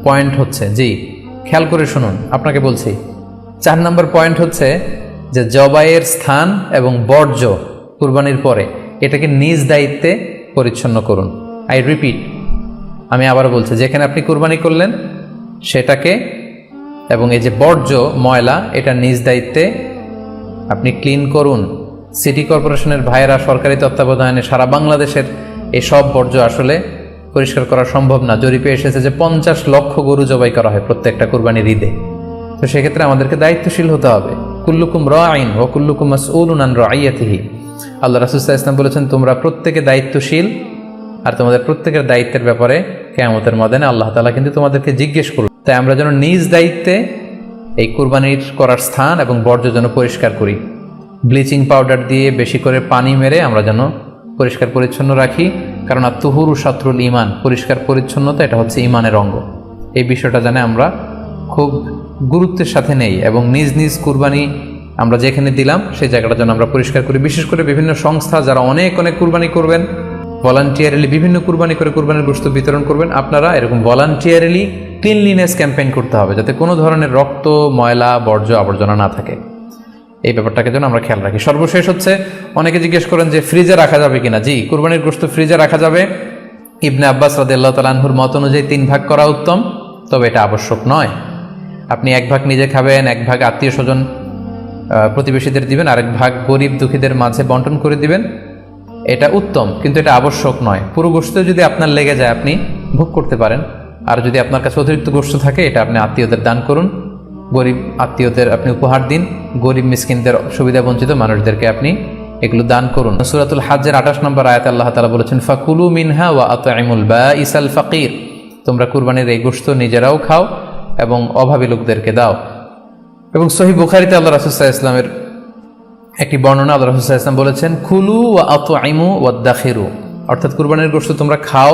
পয়েন্ট হচ্ছে, জি খেয়াল করে শুনুন, আপনাকে বলছি, 4 নাম্বার পয়েন্ট হচ্ছে যে জবাইয়ের স্থান এবং বর্জ্য কুরবানির পরে এটাকে নিজ দায়িত্বে পরিচ্ছন্ন করুন। আই রিপিট, আমি আবারও বলছি, যেখানে আপনি কুরবানি করলেন সেটাকে এবং এই যে বর্জ্য ময়লা, এটা নিজ দায়িত্বে আপনি ক্লিন করুন। সিটি কর্পোরেশনের ভাইয়েরা সরকারি তত্ত্বাবধানে সারা বাংলাদেশের এই সব বর্জ্য আসলে পরিষ্কার করা সম্ভব না। জরিপে এসেছে যে 50 লক্ষ গরু জবাই করা হয় প্রত্যেকটা কুরবানির ঈদে। তো সেক্ষেত্রে আমাদেরকে দায়িত্বশীল হতে হবে। কুল্লুকুম রাঈন ওয়া কুল্লুকুম মাসউলুন আন রাইয়াতিহি। আল্লাহ রাসূল সাল্লাল্লাহু আলাইহি ওয়াসাল্লাম বলেছেন, তোমরা প্রত্যেকে দায়িত্বশীল, আর তোমাদের প্রত্যেকের দায়িত্বের ব্যাপারে কিয়ামতের ময়দানে আল্লাহ তাআলা কিন্তু তোমাদেরকে জিজ্ঞেস করবেন। তাই আমরা যেন নিজ দায়িত্বে এই কুরবানির করার স্থান এবং বর্জ্য যেন পরিষ্কার করি। ব্লিচিং পাউডার দিয়ে বেশি করে পানি মেরে আমরা যেন পরিষ্কার পরিচ্ছন্ন রাখি, কারণ আত-তুহুরু শাতরুল ঈমান, পরিষ্কার পরিচ্ছন্নতা এটা হচ্ছে ঈমানের অঙ্গ। এই বিষয়টা জানে আমরা খুব গুরুত্বের সাথে নেই, এবং নিজ নিজ কুরবানি আমরা যেখানে দিলাম সেই জায়গাটা যেন আমরা পরিষ্কার করি। বিশেষ করে বিভিন্ন সংস্থা যারা অনেক অনেক কুরবানি করবেন, ভলান্টিয়ারলি বিভিন্ন কুরবানি করে কুরবানির গোশত বিতরণ করবেন, আপনারা এরকম ভলান্টিয়ারলি ক্লিনলিনেস ক্যাম্পেইন করতে হবে, যাতে কোনো ধরনের রক্ত, ময়লা, বর্জ্য, আবর্জনা না থাকে। এই ব্যাপারটাকে যেন আমরা খেয়াল রাখি। সর্বশেষ হচ্ছে, অনেকে জিজ্ঞেস করেন যে ফ্রিজে রাখা যাবে কিনা। জি, কুরবানির গোশত ফ্রিজে রাখা যাবে। ইবনে আব্বাস রাদিয়াল্লাহু তাআলা আনহুর মত অনুযায়ী 3 ভাগ করা উত্তম, তবে এটা আবশ্যক নয়। আপনি 1 ভাগ নিজে খাবেন, 1 ভাগ আত্মীয় স্বজন প্রতিবেশীদের দিবেন, আরেক ভাগ গরিব দুঃখীদের মাঝে বন্টন করে দিবেন, এটা উত্তম, কিন্তু এটা আবশ্যক নয়। পুরো গোশত যদি আপনার লেগে যায় আপনি ভোগ করতে পারেন, আর যদি আপনার কাছে অতিরিক্ত গোশত থাকে এটা আপনি আত্মীয়দের দান করুন, গরিব আত্মীয়দের আপনি উপহার দিন, গরিব মিসকিনদের, সুবিধা বঞ্চিত মানুষদেরকে আপনি এগুলো দান করুন। সূরাতুল হাজ্জের 28 নম্বর আয়াতে আল্লাহ তাআলা বলেছেন, ফাকুলু মিনহা ওয়া আত'ইমুল বাঈসাল ফাকির, তোমরা কুরবানির এই গোশত নিজেরাও খাও এবং অভাবী লোকদেরকে দাও। এবং সহিহ বুখারীতে আল্লাহ রাসূল সাল্লাল্লাহু আলাইহি ওয়াসাল্লামের একটি বর্ণনা, আল্লাহ রাসূল সাল্লাল্লাহু আলাইহি ওয়াসাল্লাম বলেছেন, কুলু ওয়া আত'ইমু ওয়াদ্দাখিরু, অর্থাৎ কুরবানির গোশত তোমরা খাও,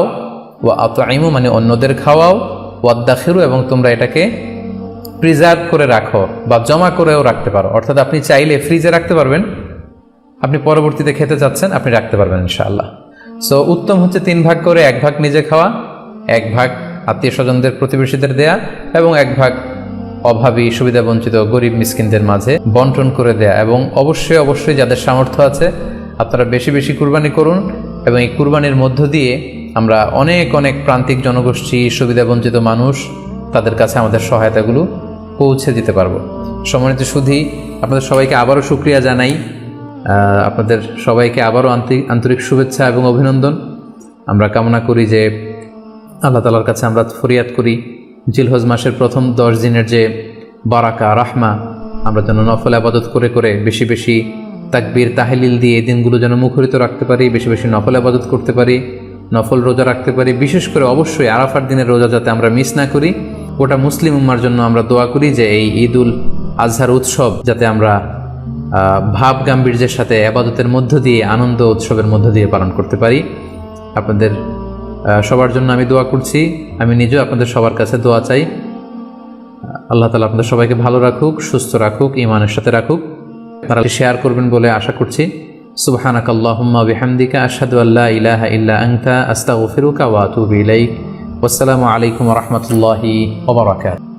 ওয়া আত'ইমু মানে অন্যদের খাওয়াও, ওয়াদ্দাখিরু এবং তোমরা এটাকে প্রিজার্ভ করে রাখো বা জমা করেও রাখতে পারো। অর্থাৎ আপনি চাইলে ফ্রিজে রাখতে পারবেন, আপনি পরবর্তীতে খেতে চাচ্ছেন আপনি রাখতে পারবেন ইনশাআল্লাহ। সো উত্তম হচ্ছে 3 ভাগ করে, 1 ভাগ নিজে খাওয়া, 1 ভাগ আত্মীয় স্বজনদের, প্রতিবেশীদের দেয়া এবং 1 ভাগ অভাবী, সুবিধা বঞ্চিত, গরিব মিসকিনদের মাঝে বন্টন করে দেয়া। এবং অবশ্যই অবশ্যই যাদের সামর্থ্য আছে আপনারা বেশি বেশি কুরবানি করুন, এবং এই কুরবানির মধ্য দিয়ে আমরা অনেক অনেক প্রান্তিক জনগোষ্ঠী, সুবিধা বঞ্চিত মানুষ, তাদের কাছে আমাদের সহায়তাগুলো পৌঁছে দিতে পারবো। সম্মানিত সুধী, আপনাদের সবাইকে আবারও শুকরিয়া জানাই, আপনাদের সবাইকে আবারও আন্তরিক শুভেচ্ছা এবং অভিনন্দন। আমরা কামনা করি যে আল্লাহ তাআলার কাছে আমরা ফরিয়াদ করি জিলহজ মাসের প্রথম 10 দিনের যে বারাকা, রাহমা, আমরা যেন নফল ইবাদত করে করে বেশি বেশি তাকবীর তাহলিল দিয়ে এই দিনগুলো যেন মুখরিত রাখতে পারি, বেশি বেশি নফল ইবাদত করতে পারি, নফল রোজা রাখতে পারি। বিশেষ করে অবশ্যই আরাফার দিনের রোজা যাতে আমরা মিস না করি। গোটা মুসলিম উম্মার জন্য আমরা দোয়া করি যে এই ঈদুল আজহার উৎসব যাতে আমরা ভাব গাম্ভীর্যের সাথে ইবাদতের মধ্য দিয়ে, আনন্দ উৎসবের মধ্য দিয়ে পালন করতে পারি। আপনাদের সবার জন্য আমি দোয়া করছি, আমি নিজেও আপনাদের সবার কাছে দোয়া চাই। আল্লাহ তাআলা আপনাদের সবাইকে ভালো রাখুক, সুস্থ রাখুক, ঈমানের সাথে রাখুক। আপনারা শেয়ার করবেন বলে আশা করছি। সুবহানাকাল্লাহুম্মা ওয়া বিহামদিকা আশহাদু আল্লা ইলাহা ইল্লা আনতা আস্তাগফিরুকা ওয়া আতুবু ইলাইক। ওয়াসসালামু আলাইকুম ওয়া রাহমাতুল্লাহি ওয়া বারাকাতুহু।